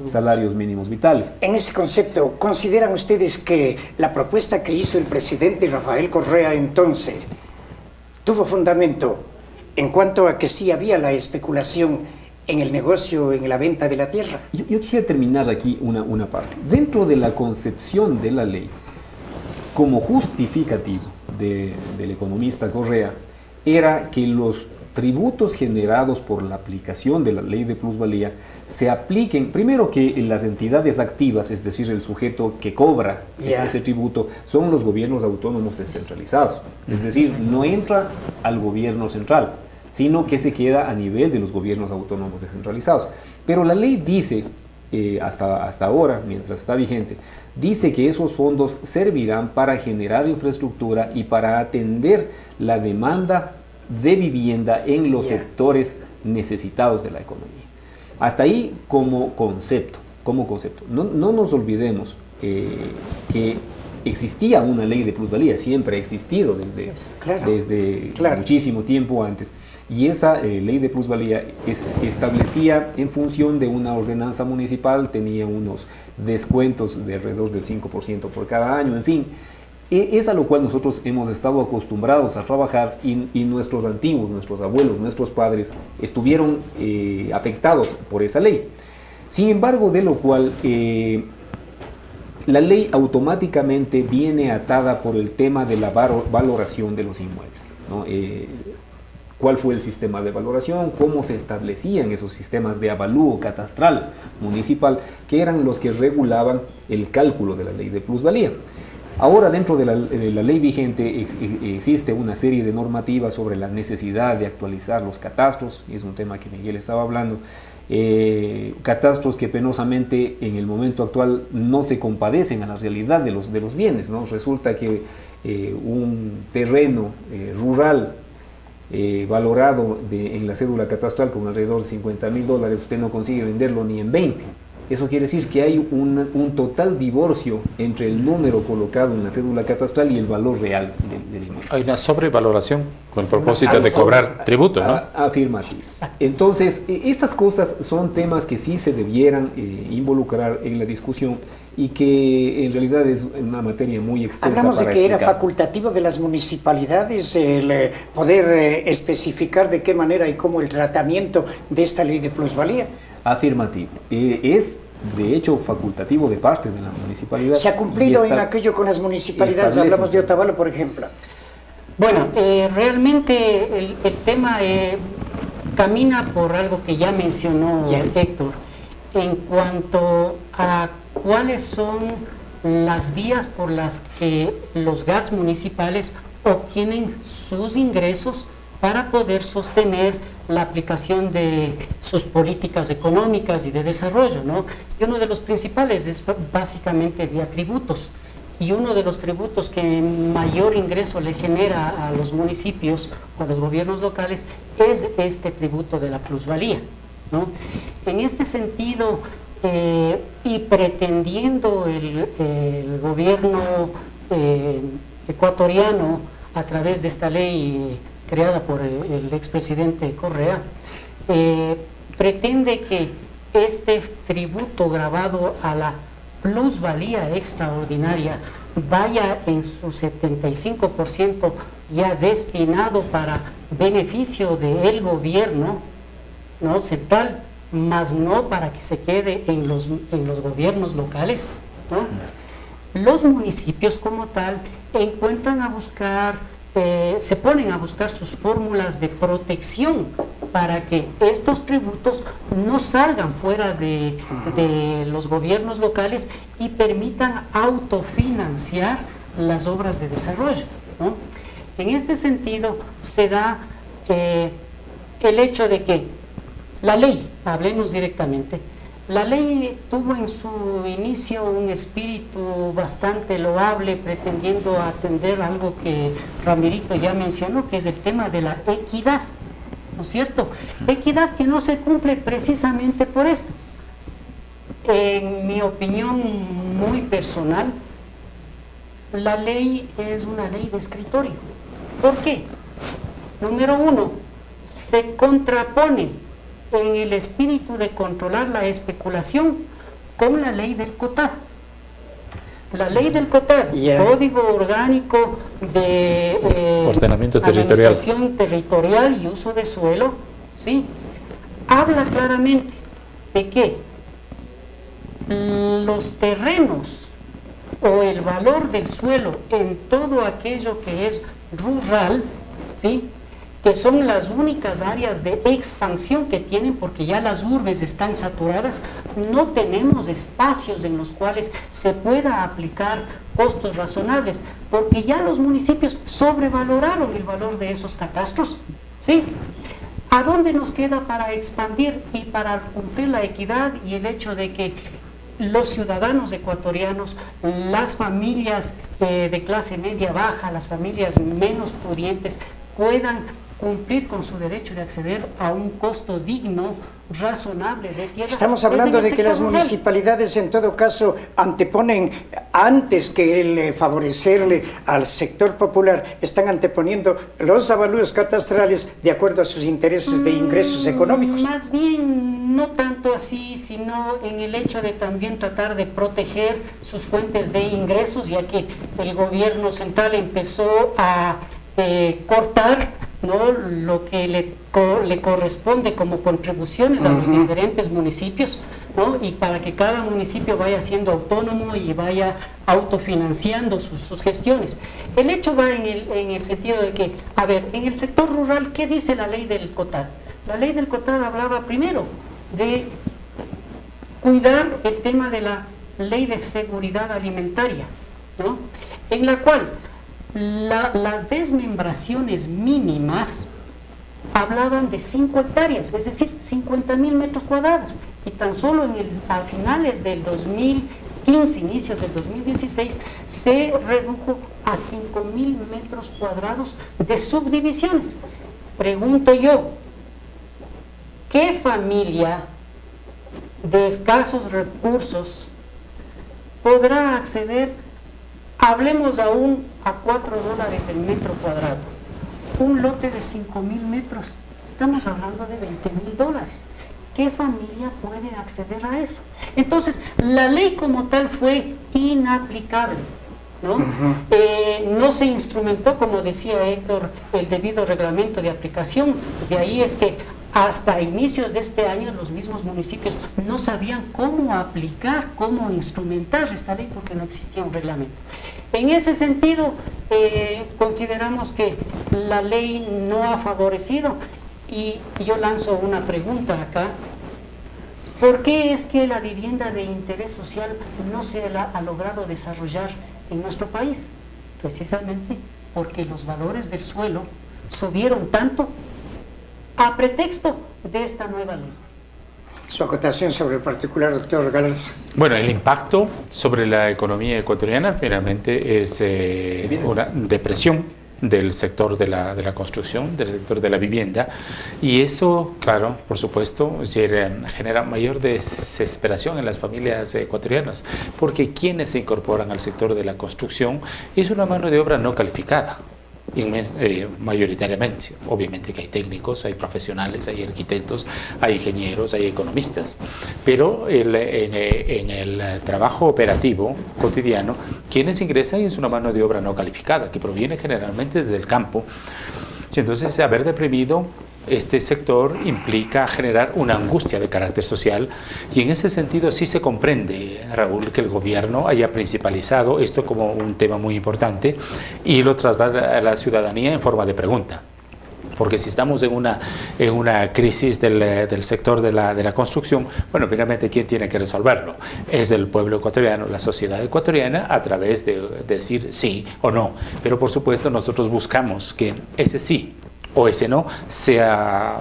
salarios mínimos vitales. En ese concepto, ¿consideran ustedes que la propuesta que hizo el presidente Rafael Correa entonces tuvo fundamento en cuanto a que sí había la especulación en el negocio, en la venta de la tierra? Yo quisiera terminar aquí una parte. Dentro de la concepción de la ley, como justificativo del economista Correa, era que los tributos generados por la aplicación de la ley de plusvalía se apliquen, primero, que las entidades activas, es decir, el sujeto que cobra ese tributo, son los gobiernos autónomos descentralizados. Es decir, no entra al gobierno central, sino que se queda a nivel de los gobiernos autónomos descentralizados. Pero la ley dice, hasta ahora, mientras está vigente, dice que esos fondos servirán para generar infraestructura y para atender la demanda de vivienda en los sectores necesitados de la economía. Hasta ahí como concepto. No nos olvidemos que existía una ley de plusvalía, siempre ha existido desde muchísimo tiempo antes, y esa ley de plusvalía establecía, en función de una ordenanza municipal, tenía unos descuentos de alrededor del 5% por cada año, en fin. Es a lo cual nosotros hemos estado acostumbrados a trabajar, y nuestros antiguos, nuestros abuelos, nuestros padres estuvieron afectados por esa ley. Sin embargo, de lo cual la ley automáticamente viene atada por el tema de la valoración de los inmuebles, ¿no? ¿Cuál fue el sistema de valoración? ¿Cómo se establecían esos sistemas de avalúo catastral municipal, que eran los que regulaban el cálculo de la ley de plusvalía? Ahora, dentro de la ley vigente existe una serie de normativas sobre la necesidad de actualizar los catastros, y es un tema que Miguel estaba hablando, catastros que penosamente en el momento actual no se compadecen a la realidad de los bienes, ¿no? Resulta que un terreno rural valorado en la cédula catastral con alrededor de $50,000, usted no consigue venderlo ni en 20. Eso quiere decir que hay un total divorcio entre el número colocado en la cédula catastral y el valor real del inmueble. Hay una sobrevaloración con el propósito de cobrar tributo, ¿no? Afirmativo. Entonces, estas cosas son temas que sí se debieran involucrar en la discusión, y que en realidad es una materia muy extensa. Hablamos de para que explicar. era facultativo de las municipalidades el poder especificar de qué manera y cómo el tratamiento de esta ley de plusvalía. Afirmativo. Es, de hecho, facultativo de parte de la municipalidad. ¿Se ha cumplido en aquello con las municipalidades? Hablamos de Otavalo, por ejemplo. Bueno, realmente el tema camina por algo que ya mencionó Héctor, en cuanto a cuáles son las vías por las que los GATS municipales obtienen sus ingresos para poder sostener la aplicación de sus políticas económicas y de desarrollo, ¿no? Y uno de los principales es básicamente vía tributos, y uno de los tributos que mayor ingreso le genera a los municipios o a los gobiernos locales es este tributo de la plusvalía, ¿no? En este sentido, y pretendiendo el gobierno ecuatoriano, a través de esta ley creada por el expresidente Correa, pretende que este tributo grabado a la plusvalía extraordinaria vaya en su 75% ya destinado para beneficio del gobierno, ¿no?, central, más no para que se quede en los gobiernos locales, ¿no? Los municipios como tal encuentran a buscar, se ponen a buscar sus fórmulas de protección para que estos tributos no salgan fuera de los gobiernos locales y permitan autofinanciar las obras de desarrollo, ¿no? En este sentido se da el hecho de que la ley, hablemos directamente, la ley tuvo en su inicio un espíritu bastante loable, pretendiendo atender algo que Ramirito ya mencionó, que es el tema de la equidad, ¿no es cierto? Equidad que no se cumple precisamente por esto. En mi opinión muy personal, la ley es una ley de escritorio. ¿Por qué? Número uno, se contrapone en el espíritu de controlar la especulación con la ley del COTAD. La ley del COTAD, Código Orgánico de Ordenamiento Territorial, Administración Territorial y Uso de Suelo, ¿sí?, habla claramente de que los terrenos o el valor del suelo en todo aquello que es rural, ¿sí?, que son las únicas áreas de expansión que tienen, porque ya las urbes están saturadas, no tenemos espacios en los cuales se pueda aplicar costos razonables, porque ya los municipios sobrevaloraron el valor de esos catastros, ¿sí? ¿A dónde nos queda para expandir y para cumplir la equidad y el hecho de que los ciudadanos ecuatorianos, las familias de clase media baja, las familias menos pudientes, puedan cumplir con su derecho de acceder a un costo digno, razonable de tierra? Estamos hablando de que las municipalidades en todo caso anteponen, antes que el favorecerle al sector popular, están anteponiendo los avalúos catastrales de acuerdo a sus intereses de ingresos económicos. Más bien, no tanto así, sino en el hecho de también tratar de proteger sus fuentes de ingresos, ya que el gobierno central empezó a cortar, ¿no?, lo que le corresponde como contribuciones a los diferentes municipios, ¿no?, y para que cada municipio vaya siendo autónomo y vaya autofinanciando sus gestiones. El hecho va en el sentido de que, a ver, en el sector rural, ¿qué dice la ley del COTAD? La ley del COTAD hablaba primero de cuidar el tema de la ley de seguridad alimentaria, ¿no?, en la cual las desmembraciones mínimas hablaban de 5 hectáreas, es decir, 50.000 metros cuadrados, y tan solo a finales del 2015, inicios del 2016, se redujo a 5.000 metros cuadrados de subdivisiones. Pregunto yo, ¿qué familia de escasos recursos podrá acceder? Hablemos aún a $4 el metro cuadrado, un lote de 5.000 metros, estamos hablando de $20.000. ¿Qué familia puede acceder a eso? Entonces, la ley como tal fue inaplicable, ¿no? No se instrumentó, como decía Héctor, el debido reglamento de aplicación. De ahí es que hasta inicios de este año los mismos municipios no sabían cómo aplicar, cómo instrumentar esta ley, porque no existía un reglamento. En ese sentido, consideramos que la ley no ha favorecido, y yo lanzo una pregunta acá. ¿Por qué es que la vivienda de interés social no se ha logrado desarrollar en nuestro país? Precisamente porque los valores del suelo subieron tanto a pretexto de esta nueva ley. Su acotación sobre el particular, doctor Galarza. Bueno, el impacto sobre la economía ecuatoriana finalmente es una depresión del sector de la construcción, del sector de la vivienda, y eso, claro, por supuesto, genera mayor desesperación en las familias ecuatorianas, porque quienes se incorporan al sector de la construcción es una mano de obra no calificada. mayoritariamente. Obviamente que hay técnicos, hay profesionales, hay arquitectos, hay ingenieros, hay economistas, pero en el trabajo operativo cotidiano, quienes ingresan es una mano de obra no calificada, que proviene generalmente desde el campo. Y entonces, haber deprimido este sector implica generar una angustia de carácter social, y en ese sentido sí se comprende, Raúl, que el gobierno haya principalizado esto como un tema muy importante y lo traslada a la ciudadanía en forma de pregunta. Porque si estamos en una crisis del sector de la construcción, bueno, finalmente, ¿quién tiene que resolverlo? Es el pueblo ecuatoriano, la sociedad ecuatoriana, a través de decir sí o no. Pero por supuesto nosotros buscamos que ese sí o ese no sea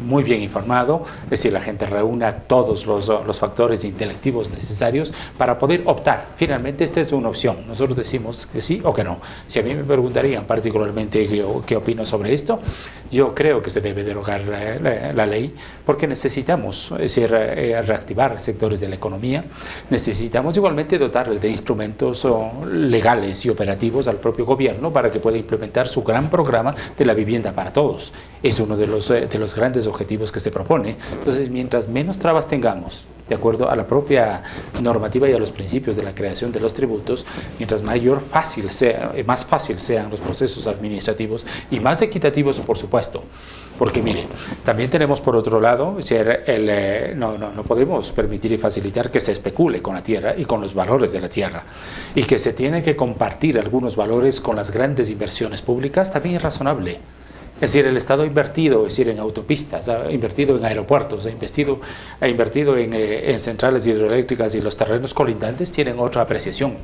muy bien informado, es decir, la gente reúna todos los factores intelectivos necesarios para poder optar. Finalmente, esta es una opción. Nosotros decimos que sí o que no. Si a mí me preguntarían particularmente qué opino sobre esto, yo creo que se debe derogar la ley, porque necesitamos, es decir, reactivar sectores de la economía. Necesitamos igualmente dotarle de instrumentos legales y operativos al propio gobierno para que pueda implementar su gran programa de la vivienda para todos. Es uno de los grandes objetivos que se propone. Entonces, mientras menos trabas tengamos, de acuerdo a la propia normativa y a los principios de la creación de los tributos, mientras más fácil sean los procesos administrativos y más equitativos, por supuesto. Porque mire, también tenemos por otro lado, no podemos permitir y facilitar que se especule con la tierra y con los valores de la tierra, y que se tiene que compartir algunos valores con las grandes inversiones públicas, también es razonable. Es decir, el Estado ha invertido, es decir, en autopistas, ha invertido en aeropuertos, ha invertido en centrales hidroeléctricas, y los terrenos colindantes tienen otra apreciación.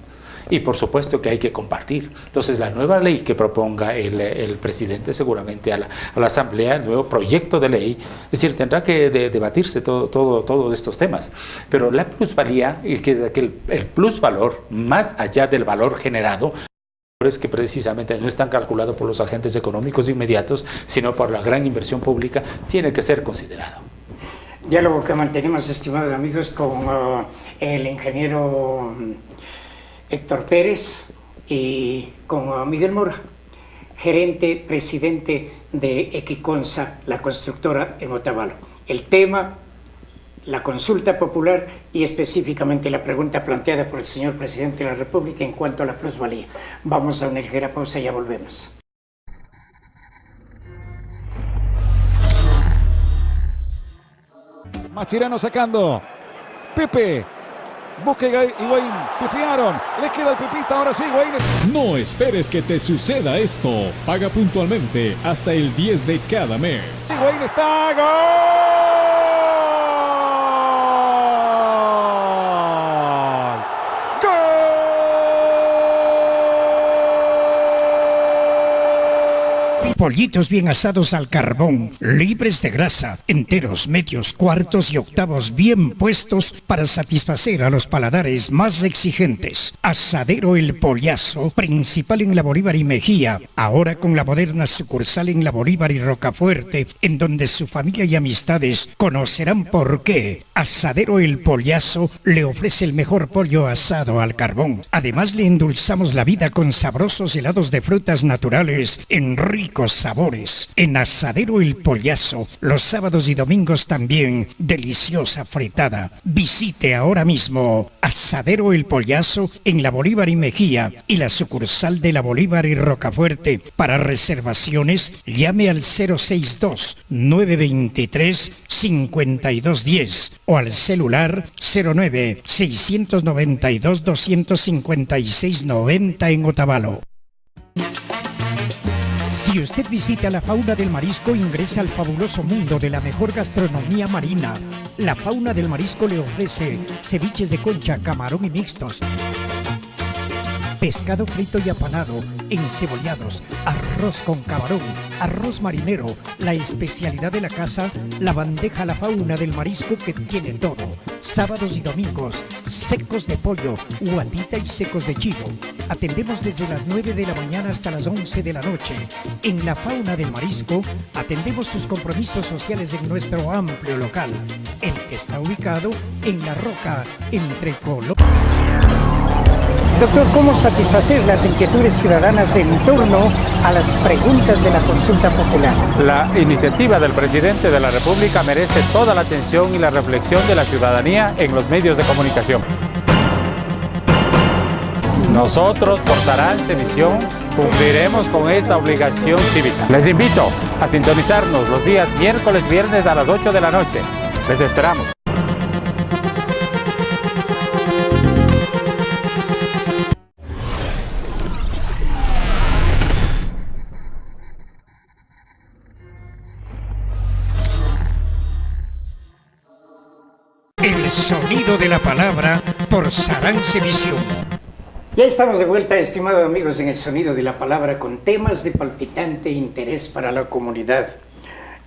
Y por supuesto que hay que compartir. Entonces, la nueva ley que proponga el presidente seguramente a la Asamblea, el nuevo proyecto de ley, es decir, tendrá que debatirse todos estos temas. Pero la plusvalía, que es el plusvalor, más allá del valor generado, es que precisamente no están calculados por los agentes económicos inmediatos, sino por la gran inversión pública, tiene que ser considerado. Diálogo que mantenemos, estimados amigos, con el ingeniero Héctor Pérez y con Miguel Mora, gerente, presidente de Equiconsa, la constructora en Otavalo. El tema, la consulta popular y específicamente la pregunta planteada por el señor presidente de la República en cuanto a la plusvalía. Vamos a una ligera pausa y ya volvemos. Mascherano sacando. Pepe. Busca Higuaín. Pifiaron. Le queda el Pepita. Ahora sí, Higuaín. No esperes que te suceda esto. Paga puntualmente hasta el 10 de cada mes. Higuaín está. ¡Gol! Pollitos bien asados al carbón, libres de grasa, enteros, medios, cuartos y octavos bien puestos para satisfacer a los paladares más exigentes. Asadero El Pollazo, principal en la Bolívar y Mejía, ahora con la moderna sucursal en la Bolívar y Rocafuerte, en donde su familia y amistades conocerán por qué. Asadero El Pollazo le ofrece el mejor pollo asado al carbón. Además, le endulzamos la vida con sabrosos helados de frutas naturales en ricos sabores. En Asadero El Pollazo, los sábados y domingos también, deliciosa fritada. Visite ahora mismo Asadero El Pollazo en la Bolívar y Mejía y la sucursal de la Bolívar y Rocafuerte. Para reservaciones, llame al 062-923-5210 o al celular 09-692-256-90 en Otavalo. Si usted visita la Fauna del Marisco, ingresa al fabuloso mundo de la mejor gastronomía marina. La Fauna del Marisco le ofrece ceviches de concha, camarón y mixtos, pescado frito y apanado, encebollados, arroz con camarón, arroz marinero, la especialidad de la casa, la bandeja La Fauna del Marisco, que tiene todo. Sábados y domingos, secos de pollo, guatita y secos de chivo. Atendemos desde las 9 de la mañana hasta las 11 de la noche. En La Fauna del Marisco atendemos sus compromisos sociales en nuestro amplio local, el que está ubicado en La Roca, entre Colombia. Doctor, ¿cómo satisfacer las inquietudes ciudadanas en torno a las preguntas de la consulta popular? La iniciativa del presidente de la República merece toda la atención y la reflexión de la ciudadanía en los medios de comunicación. Nosotros, por Sarance Visión, cumpliremos con esta obligación cívica. Les invito a sintonizarnos los días miércoles, viernes a las 8 de la noche. Les esperamos. El sonido de la palabra por Sarance Visión. Ya estamos de vuelta, estimados amigos, en el sonido de la palabra con temas de palpitante interés para la comunidad.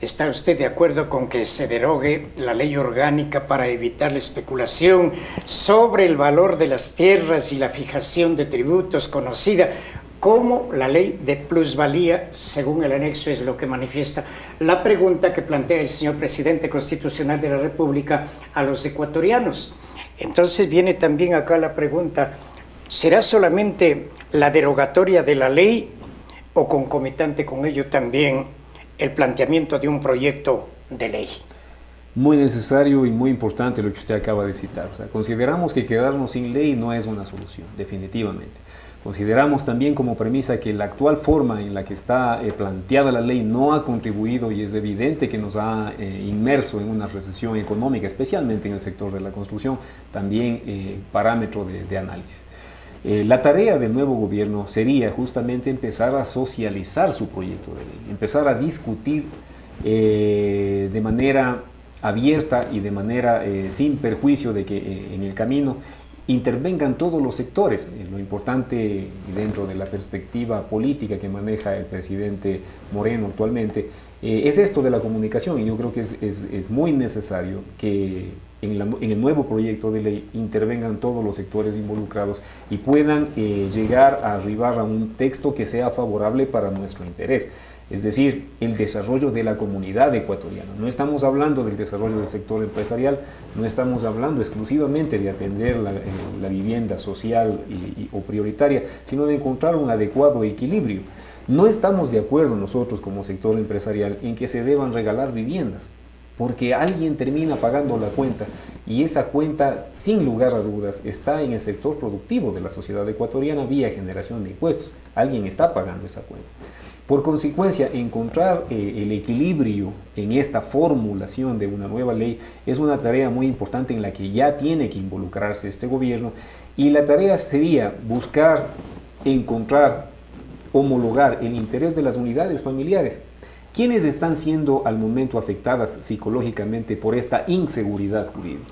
¿Está usted de acuerdo con que se derogue la ley orgánica para evitar la especulación sobre el valor de las tierras y la fijación de tributos, conocida como la ley de plusvalía, según el anexo es lo que manifiesta la pregunta que plantea el señor presidente constitucional de la República a los ecuatorianos? Entonces viene también acá la pregunta: ¿será solamente la derogatoria de la ley o concomitante con ello también el planteamiento de un proyecto de ley? Muy necesario y muy importante lo que usted acaba de citar. O sea, consideramos que quedarnos sin ley no es una solución, definitivamente. Consideramos también como premisa que la actual forma en la que está planteada la ley no ha contribuido, y es evidente que nos ha inmerso en una recesión económica, especialmente en el sector de la construcción, también parámetro de análisis. La tarea del nuevo gobierno sería justamente empezar a socializar su proyecto de ley, empezar a discutir de manera abierta y de manera sin perjuicio de que en el camino intervengan todos los sectores. Lo importante dentro de la perspectiva política que maneja el presidente Moreno actualmente es esto de la comunicación, y yo creo que es muy necesario que en el nuevo proyecto de ley intervengan todos los sectores involucrados y puedan llegar a arribar a un texto que sea favorable para nuestro interés. Es decir, el desarrollo de la comunidad ecuatoriana. No estamos hablando del desarrollo del sector empresarial, no estamos hablando exclusivamente de atender la vivienda social o prioritaria, sino de encontrar un adecuado equilibrio. No estamos de acuerdo nosotros como sector empresarial en que se deban regalar viviendas, porque alguien termina pagando la cuenta, y esa cuenta, sin lugar a dudas, está en el sector productivo de la sociedad ecuatoriana vía generación de impuestos. Alguien está pagando esa cuenta. Por consecuencia, encontrar el equilibrio en esta formulación de una nueva ley es una tarea muy importante en la que ya tiene que involucrarse este gobierno, y la tarea sería buscar, encontrar, homologar el interés de las unidades familiares. ¿Quiénes están siendo al momento afectadas psicológicamente por esta inseguridad jurídica?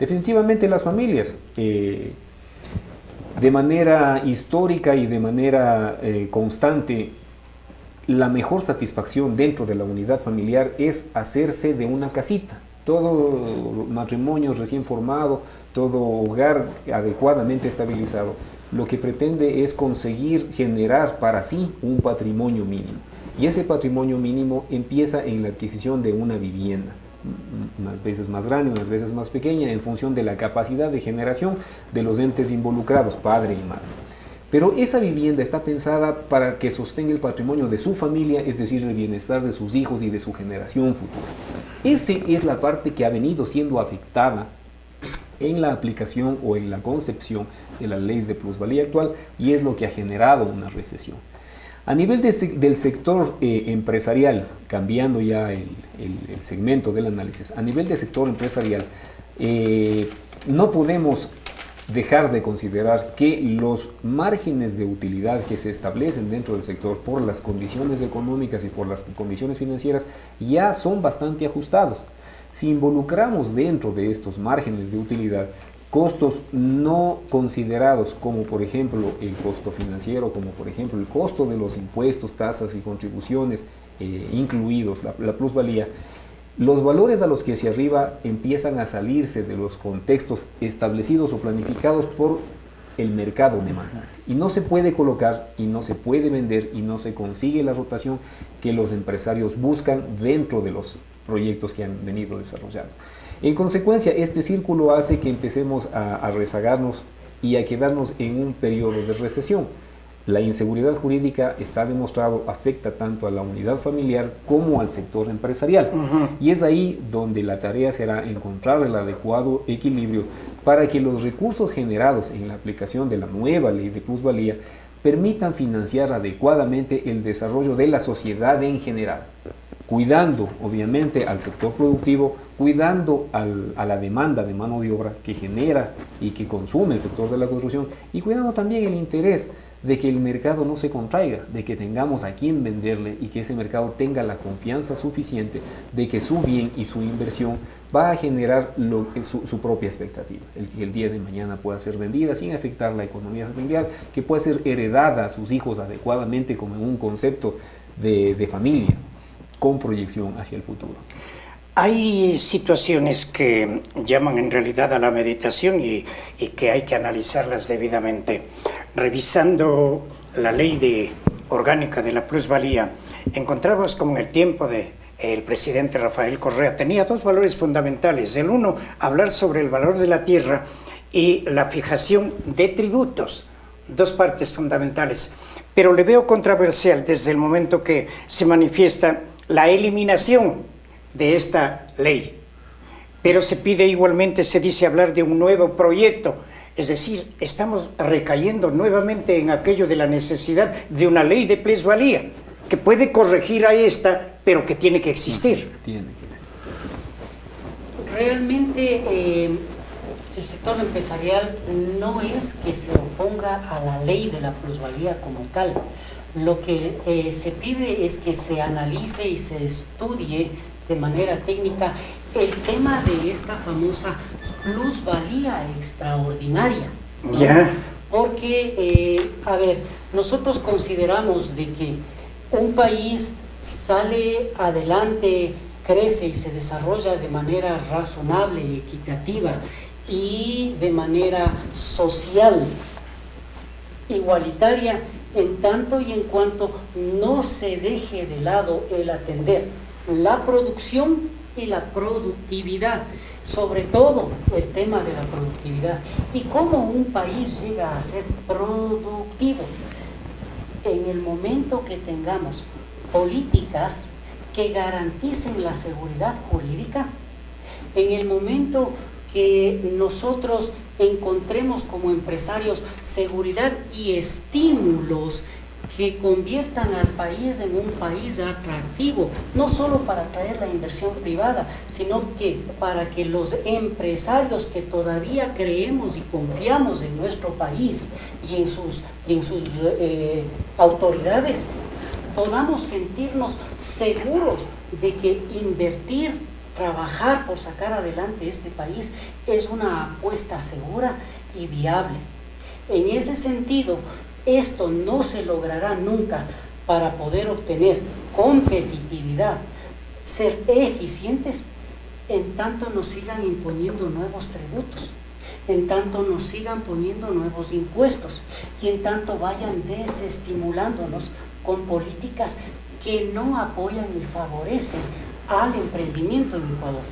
Definitivamente las familias. De manera histórica y de manera constante, la mejor satisfacción dentro de la unidad familiar es hacerse de una casita. Todo matrimonio recién formado, todo hogar adecuadamente estabilizado, lo que pretende es conseguir generar para sí un patrimonio mínimo. Y ese patrimonio mínimo empieza en la adquisición de una vivienda, unas veces más grande, unas veces más pequeña, en función de la capacidad de generación de los entes involucrados, padre y madre. Pero esa vivienda está pensada para que sostenga el patrimonio de su familia, es decir, el bienestar de sus hijos y de su generación futura. Esa es la parte que ha venido siendo afectada en la aplicación o en la concepción de las leyes de plusvalía actual, y es lo que ha generado una recesión. A nivel del sector empresarial, cambiando ya el segmento del análisis, a nivel del sector empresarial, no podemos dejar de considerar que los márgenes de utilidad que se establecen dentro del sector por las condiciones económicas y por las condiciones financieras ya son bastante ajustados. Si involucramos dentro de estos márgenes de utilidad costos no considerados, como por ejemplo el costo financiero, como por ejemplo el costo de los impuestos, tasas y contribuciones, incluidos la plusvalía, los valores a los que se arriba empiezan a salirse de los contextos establecidos o planificados por el mercado demandante. Y no se puede colocar, y no se puede vender, y no se consigue la rotación que los empresarios buscan dentro de los proyectos que han venido desarrollando. En consecuencia, este círculo hace que empecemos a rezagarnos y a quedarnos en un periodo de recesión. La inseguridad jurídica, está demostrado, afecta tanto a la unidad familiar como al sector empresarial. Y es ahí donde la tarea será encontrar el adecuado equilibrio para que los recursos generados en la aplicación de la nueva ley de plusvalía permitan financiar adecuadamente el desarrollo de la sociedad en general, cuidando obviamente al sector productivo, cuidando a la demanda de mano de obra que genera y que consume el sector de la construcción, y cuidando también el interés de que el mercado no se contraiga, de que tengamos a quien venderle y que ese mercado tenga la confianza suficiente de que su bien y su inversión va a generar su propia expectativa, el que el día de mañana pueda ser vendida sin afectar la economía familiar, que pueda ser heredada a sus hijos adecuadamente como en un concepto de familia, con proyección hacia el futuro. Hay situaciones que llaman en realidad a la meditación y que hay que analizarlas debidamente. Revisando la ley orgánica de la plusvalía, encontramos como en el tiempo del presidente Rafael Correa tenía dos valores fundamentales. El uno, hablar sobre el valor de la tierra y la fijación de tributos, dos partes fundamentales. Pero le veo controversial desde el momento que se manifiesta la eliminación de esta ley, pero se pide igualmente, se dice hablar de un nuevo proyecto, es decir, estamos recayendo nuevamente en aquello de la necesidad de una ley de plusvalía, que puede corregir a esta, pero que tiene que existir. Realmente el sector empresarial no es que se oponga a la ley de la plusvalía como tal. Lo que se pide es que se analice y se estudie de manera técnica el tema de esta famosa plusvalía extraordinaria, ¿no? Ya. Porque, a ver, nosotros consideramos de que un país sale adelante, crece y se desarrolla de manera razonable y equitativa y de manera social, igualitaria, en tanto y en cuanto no se deje de lado el atender la producción y la productividad, sobre todo el tema de la productividad y cómo un país llega a ser productivo en el momento que tengamos políticas que garanticen la seguridad jurídica, en el momento que nosotros encontremos como empresarios seguridad y estímulos que conviertan al país en un país atractivo, no solo para atraer la inversión privada, sino que para que los empresarios que todavía creemos y confiamos en nuestro país y en sus autoridades, podamos sentirnos seguros de que invertir, trabajar por sacar adelante este país es una apuesta segura y viable. En ese sentido, esto no se logrará nunca para poder obtener competitividad, ser eficientes, en tanto nos sigan imponiendo nuevos tributos, en tanto nos sigan poniendo nuevos impuestos y en tanto vayan desestimulándonos con políticas que no apoyan y favorecen al emprendimiento en Ecuador.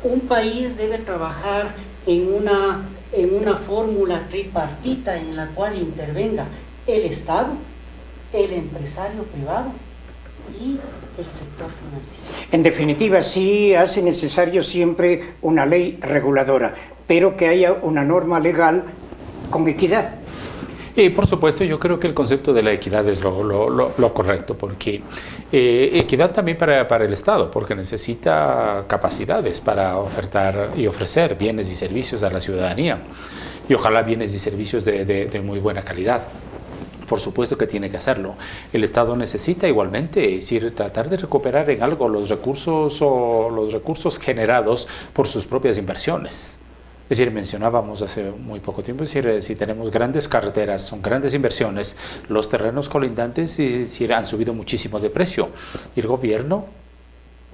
Un país debe trabajar en una fórmula tripartita en la cual intervenga el Estado, el empresario privado y el sector financiero. En definitiva, sí hace necesario siempre una ley reguladora, pero que haya una norma legal con equidad. Y por supuesto, yo creo que el concepto de la equidad es lo correcto, porque equidad también para el Estado, porque necesita capacidades para ofertar y ofrecer bienes y servicios a la ciudadanía, y ojalá bienes y servicios de muy buena calidad. Por supuesto que tiene que hacerlo. El Estado necesita igualmente, es decir, tratar de recuperar en algo los recursos generados por sus propias inversiones. Es decir, mencionábamos hace muy poco tiempo, es decir, si tenemos grandes carreteras, son grandes inversiones, los terrenos colindantes han subido muchísimo de precio y el gobierno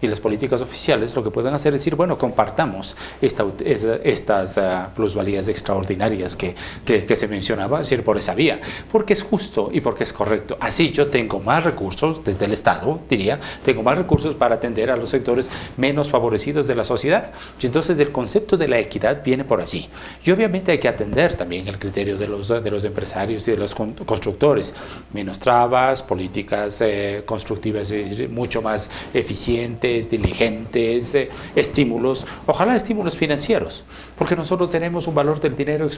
y las políticas oficiales lo que pueden hacer es decir, bueno, compartamos estas plusvalías extraordinarias que se mencionaba, es decir, por esa vía, porque es justo y porque es correcto. Así yo tengo más recursos desde el Estado, diría, tengo más recursos para atender a los sectores menos favorecidos de la sociedad. Y entonces el concepto de la equidad viene por allí. Y obviamente hay que atender también el criterio de los empresarios y de los constructores. Menos trabas, políticas constructivas, es decir, mucho más eficientes, diligentes, estímulos, ojalá estímulos financieros, porque nosotros tenemos un valor del dinero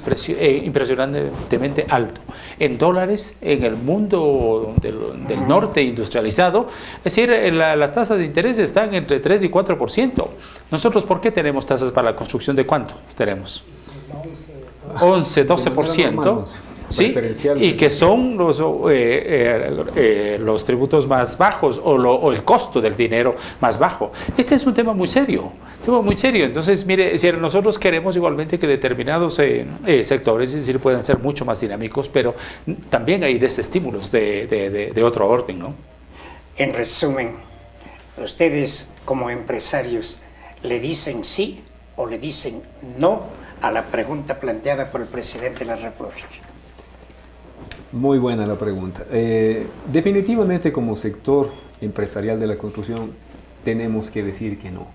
impresionantemente alto. En dólares, en el mundo del norte industrializado, es decir, las tasas de interés están entre 3 y 4%. Nosotros, ¿por qué tenemos tasas para la construcción de cuánto tenemos? 11, 12%. ¿Sí? Y que son los tributos más bajos o el costo del dinero más bajo. Este es un tema muy serio, Entonces, mire, si nosotros queremos igualmente que determinados sectores, es decir, puedan ser mucho más dinámicos, pero también hay desestímulos de otro orden, ¿no? En resumen, ustedes como empresarios, ¿le dicen sí o le dicen no a la pregunta planteada por el presidente de la República? Muy buena la pregunta. Definitivamente como sector empresarial de la construcción tenemos que decir que no.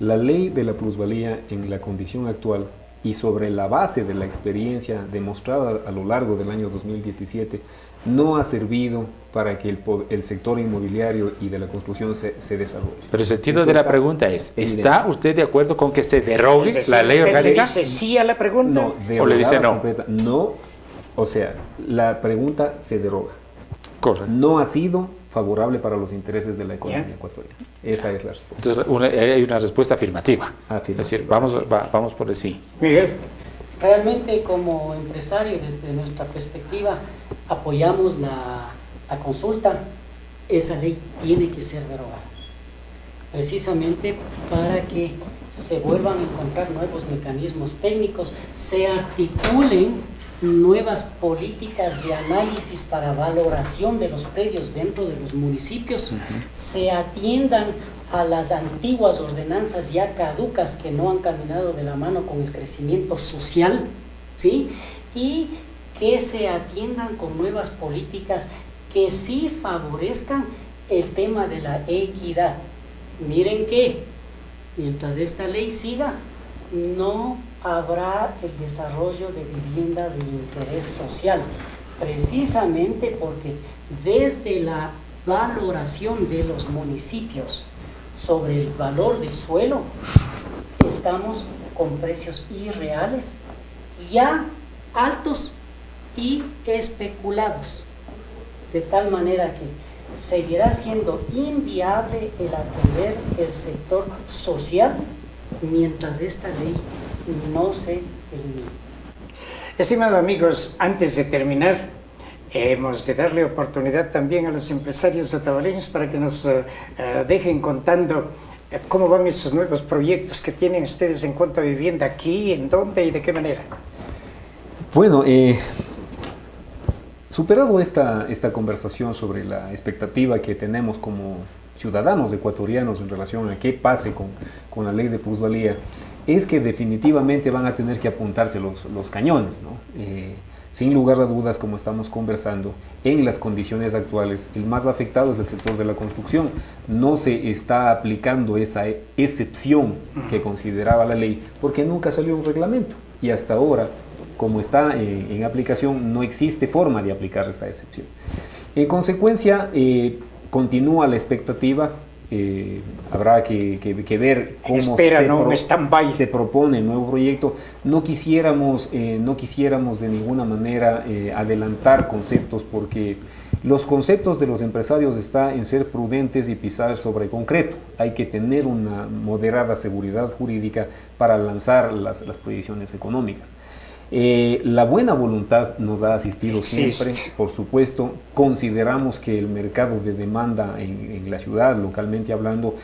La ley de la plusvalía en la condición actual y sobre la base de la experiencia demostrada a lo largo del año 2017 no ha servido para que el sector inmobiliario y de la construcción se desarrolle. Pero el sentido de la pregunta es, ¿está usted de acuerdo con que se derogue la ley orgánica? ¿Le dice sí a la pregunta? No, ¿o le dice no? No, o sea, la pregunta se deroga. Correcto. No ha sido favorable para los intereses de la economía ecuatoriana. Esa es la respuesta. Entonces, hay una respuesta afirmativa. Es decir, vamos por el sí. Miguel. Realmente como empresario, desde nuestra perspectiva, apoyamos la consulta. Esa ley tiene que ser derogada, precisamente para que se vuelvan a encontrar nuevos mecanismos técnicos, se articulen nuevas políticas de análisis para valoración de los predios dentro de los municipios, se atiendan a las antiguas ordenanzas ya caducas que no han caminado de la mano con el crecimiento social, ¿sí? Y que se atiendan con nuevas políticas que sí favorezcan el tema de la equidad. Miren que mientras esta ley siga, no habrá el desarrollo de vivienda de interés social, precisamente porque desde la valoración de los municipios sobre el valor del suelo, estamos con precios irreales, ya altos y especulados, de tal manera que seguirá siendo inviable el atender el sector social mientras esta ley no se elimine. Estimados amigos, antes de terminar, hemos de darle oportunidad también a los empresarios otavaleños para que nos dejen contando cómo van esos nuevos proyectos que tienen ustedes en cuanto a vivienda aquí, en dónde y de qué manera. Bueno, superado esta conversación sobre la expectativa que tenemos como ciudadanos ecuatorianos en relación a qué pase con la ley de plusvalía, es que definitivamente van a tener que apuntarse los cañones, ¿no? Sin lugar a dudas, como estamos conversando, en las condiciones actuales, el más afectado es el sector de la construcción. No se está aplicando esa excepción que consideraba la ley, porque nunca salió un reglamento. Y hasta ahora, como está en aplicación, no existe forma de aplicar esa excepción. En consecuencia, continúa la expectativa. Habrá que ver cómo se propone el nuevo proyecto. No quisiéramos de ninguna manera adelantar conceptos, porque los conceptos de los empresarios está en ser prudentes y pisar sobre concreto. Hay que tener una moderada seguridad jurídica para lanzar las proyecciones económicas. La buena voluntad nos ha asistido siempre, por supuesto. Consideramos que el mercado de demanda en la ciudad, localmente hablando,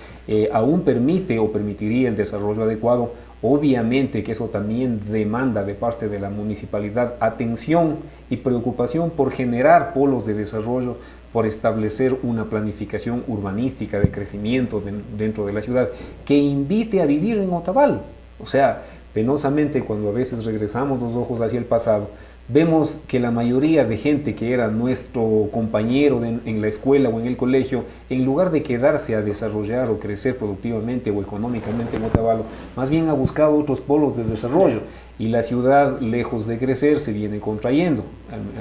aún permite o permitiría el desarrollo adecuado. Obviamente que eso también demanda de parte de la municipalidad atención y preocupación por generar polos de desarrollo por establecer una planificación urbanística de crecimiento dentro de la ciudad que invite a vivir en Otavalo. O sea, penosamente, cuando a veces regresamos los ojos hacia el pasado, vemos que la mayoría de gente que era nuestro compañero en la escuela o en el colegio, en lugar de quedarse a desarrollar o crecer productivamente o económicamente en Otavalo, más bien ha buscado otros polos de desarrollo, y la ciudad, lejos de crecer, se viene contrayendo.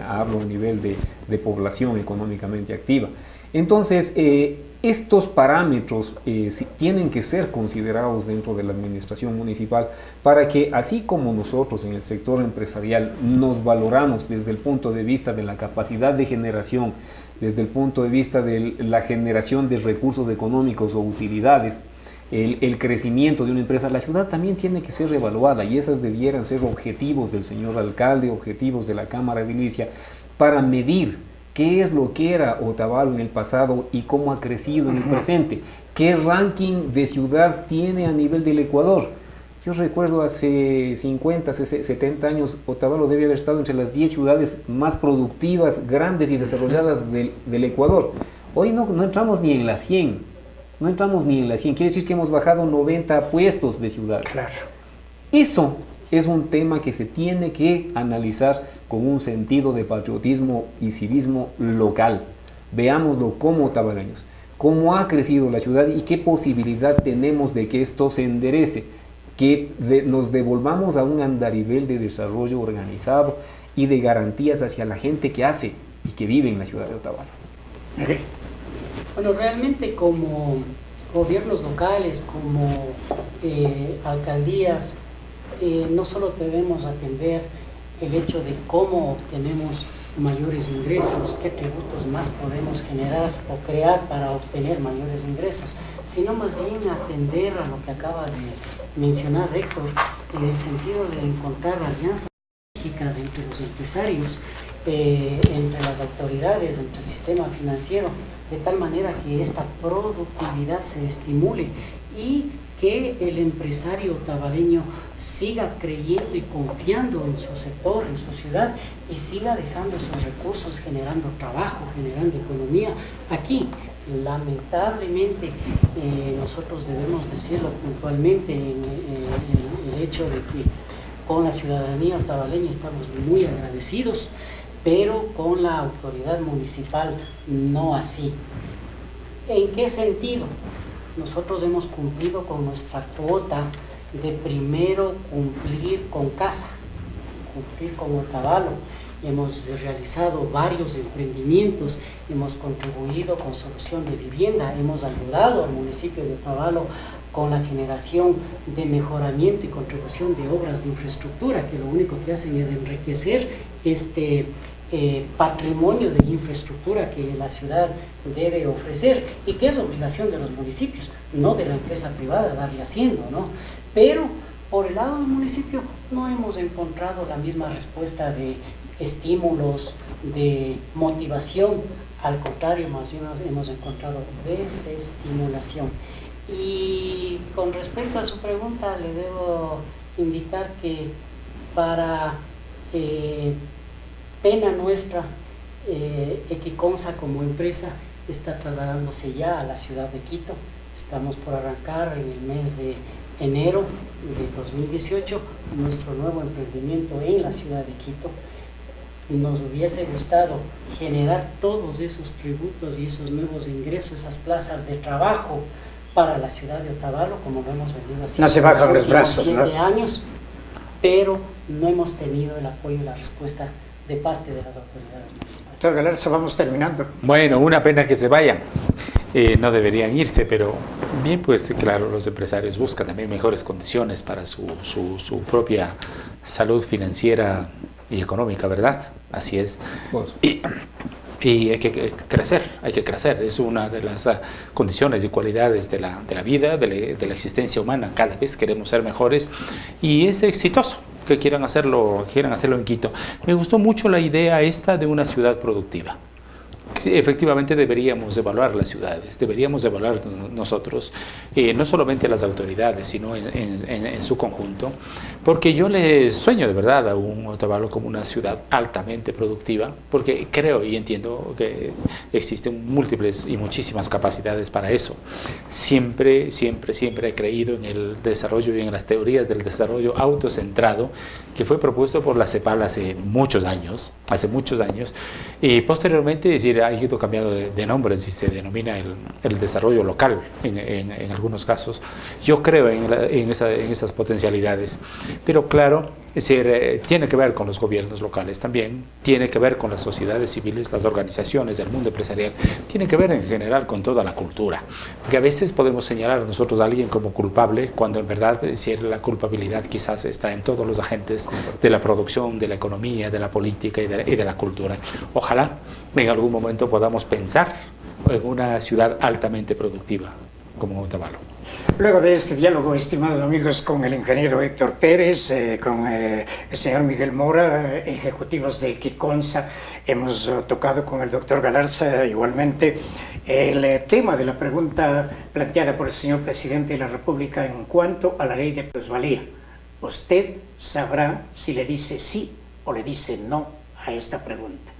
Hablo a nivel de población económicamente activa. Entonces, estos parámetros tienen que ser considerados dentro de la administración municipal para que, así como nosotros en el sector empresarial nos valoramos desde el punto de vista de la capacidad de generación, desde el punto de vista de la generación de recursos económicos o utilidades, el crecimiento de una empresa, la ciudad también tiene que ser reevaluada, y esas debieran ser objetivos del señor alcalde, objetivos de la Cámara Edilicia, para medir qué es lo que era Otavalo en el pasado y cómo ha crecido en el presente, qué ranking de ciudad tiene a nivel del Ecuador. Yo recuerdo hace 50, 70 años, Otavalo debe haber estado entre las 10 ciudades más productivas, grandes y desarrolladas del Ecuador. Hoy no entramos ni en las 100. No entramos ni en las 100, quiere decir que hemos bajado 90 puestos de ciudades. Claro. Eso es un tema que se tiene que analizar con un sentido de patriotismo y civismo local. Veámoslo como otavaleños, cómo ha crecido la ciudad y qué posibilidad tenemos de que esto se enderece, que nos devolvamos a un andarivel de desarrollo organizado y de garantías hacia la gente que hace y que vive en la ciudad de Otavalo. Okay. Bueno, realmente como gobiernos locales, como alcaldías, no solo debemos atender el hecho de cómo obtenemos mayores ingresos, qué tributos más podemos generar o crear para obtener mayores ingresos, sino más bien atender a lo que acaba de mencionar Héctor, en el sentido de encontrar alianzas estratégicas entre los empresarios, entre las autoridades, entre el sistema financiero, de tal manera que esta productividad se estimule y que el empresario otavaleño siga creyendo y confiando en su sector, en su ciudad, y siga dejando sus recursos generando trabajo, generando economía aquí. Lamentablemente, nosotros debemos decirlo puntualmente, el hecho de que con la ciudadanía otavaleña estamos muy agradecidos, pero con la autoridad municipal no así. ¿En qué sentido? Nosotros hemos cumplido con nuestra cuota de primero cumplir con casa, cumplir con Otavalo. Hemos realizado varios emprendimientos, hemos contribuido con solución de vivienda, hemos ayudado al municipio de Otavalo con la generación de mejoramiento y contribución de obras de infraestructura, que lo único que hacen es enriquecer este patrimonio de infraestructura que la ciudad debe ofrecer y que es obligación de los municipios, no de la empresa privada darle haciendo, ¿no? Pero por el lado del municipio no hemos encontrado la misma respuesta de estímulos, de motivación, al contrario, más bien hemos encontrado desestimulación. Y con respecto a su pregunta, le debo indicar que para pena nuestra, Equiconsa como empresa está trasladándose ya a la ciudad de Quito. Estamos por arrancar en el mes de enero de 2018 nuestro nuevo emprendimiento en la ciudad de Quito. Nos hubiese gustado generar todos esos tributos y esos nuevos ingresos, esas plazas de trabajo para la ciudad de Otavalo, como lo hemos venido haciendo. No se bajan los brazos, ¿no? 7 años, pero no hemos tenido el apoyo y la respuesta de parte de las autoridades municipales. Doctor Galarza, vamos terminando. Bueno, una pena que se vayan. No deberían irse, pero bien, pues claro, los empresarios buscan también mejores condiciones para su propia salud financiera y económica, ¿verdad? Así es. Pues. Y hay que crecer, es una de las condiciones y cualidades de la vida, de la existencia humana. Cada vez queremos ser mejores y es exitoso que quieran hacerlo en Quito. Me gustó mucho la idea esta de una ciudad productiva. sí, efectivamente deberíamos evaluar las ciudades, deberíamos evaluar nosotros, no solamente las autoridades, sino en su conjunto, porque yo le sueño de verdad a un Otavalo como una ciudad altamente productiva, porque creo y entiendo que existen múltiples y muchísimas capacidades para eso. Siempre he creído en el desarrollo y en las teorías del desarrollo autocentrado que fue propuesto por la CEPAL hace muchos años, y posteriormente, es decir, ha ido cambiando de nombre, si se denomina el desarrollo local en algunos casos. Yo creo en esas potencialidades, pero claro, es decir, tiene que ver con los gobiernos locales también, tiene que ver con las sociedades civiles, las organizaciones del mundo empresarial, tiene que ver en general con toda la cultura, porque a veces podemos señalar a nosotros a alguien como culpable, cuando en verdad, es decir, la culpabilidad quizás está en todos los agentes de la producción, de la economía, de la política y de la cultura. Ojalá en algún momento podamos pensar en una ciudad altamente productiva como Otavalo. Luego de este diálogo, estimados amigos, con el ingeniero Héctor Pérez, con el señor Miguel Mora, ejecutivos de Kikonsa, hemos tocado con el doctor Galarza igualmente el tema de la pregunta planteada por el señor presidente de la República en cuanto a la ley de plusvalía. Usted sabrá si le dice sí o le dice no a esta pregunta.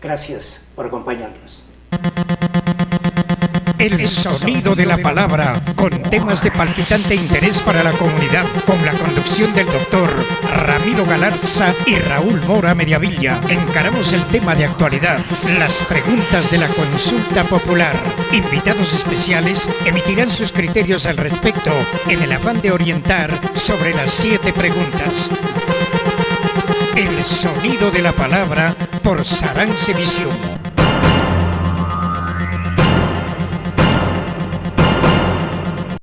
Gracias por acompañarnos. El sonido de la palabra, con temas de palpitante interés para la comunidad, con la conducción del doctor Ramiro Galarza y Raúl Mora Mediavilla. Encaramos el tema de actualidad, las preguntas de la consulta popular. Invitados especiales emitirán sus criterios al respecto en el afán de orientar sobre las 7 preguntas. El sonido de la palabra por Sarance Visión.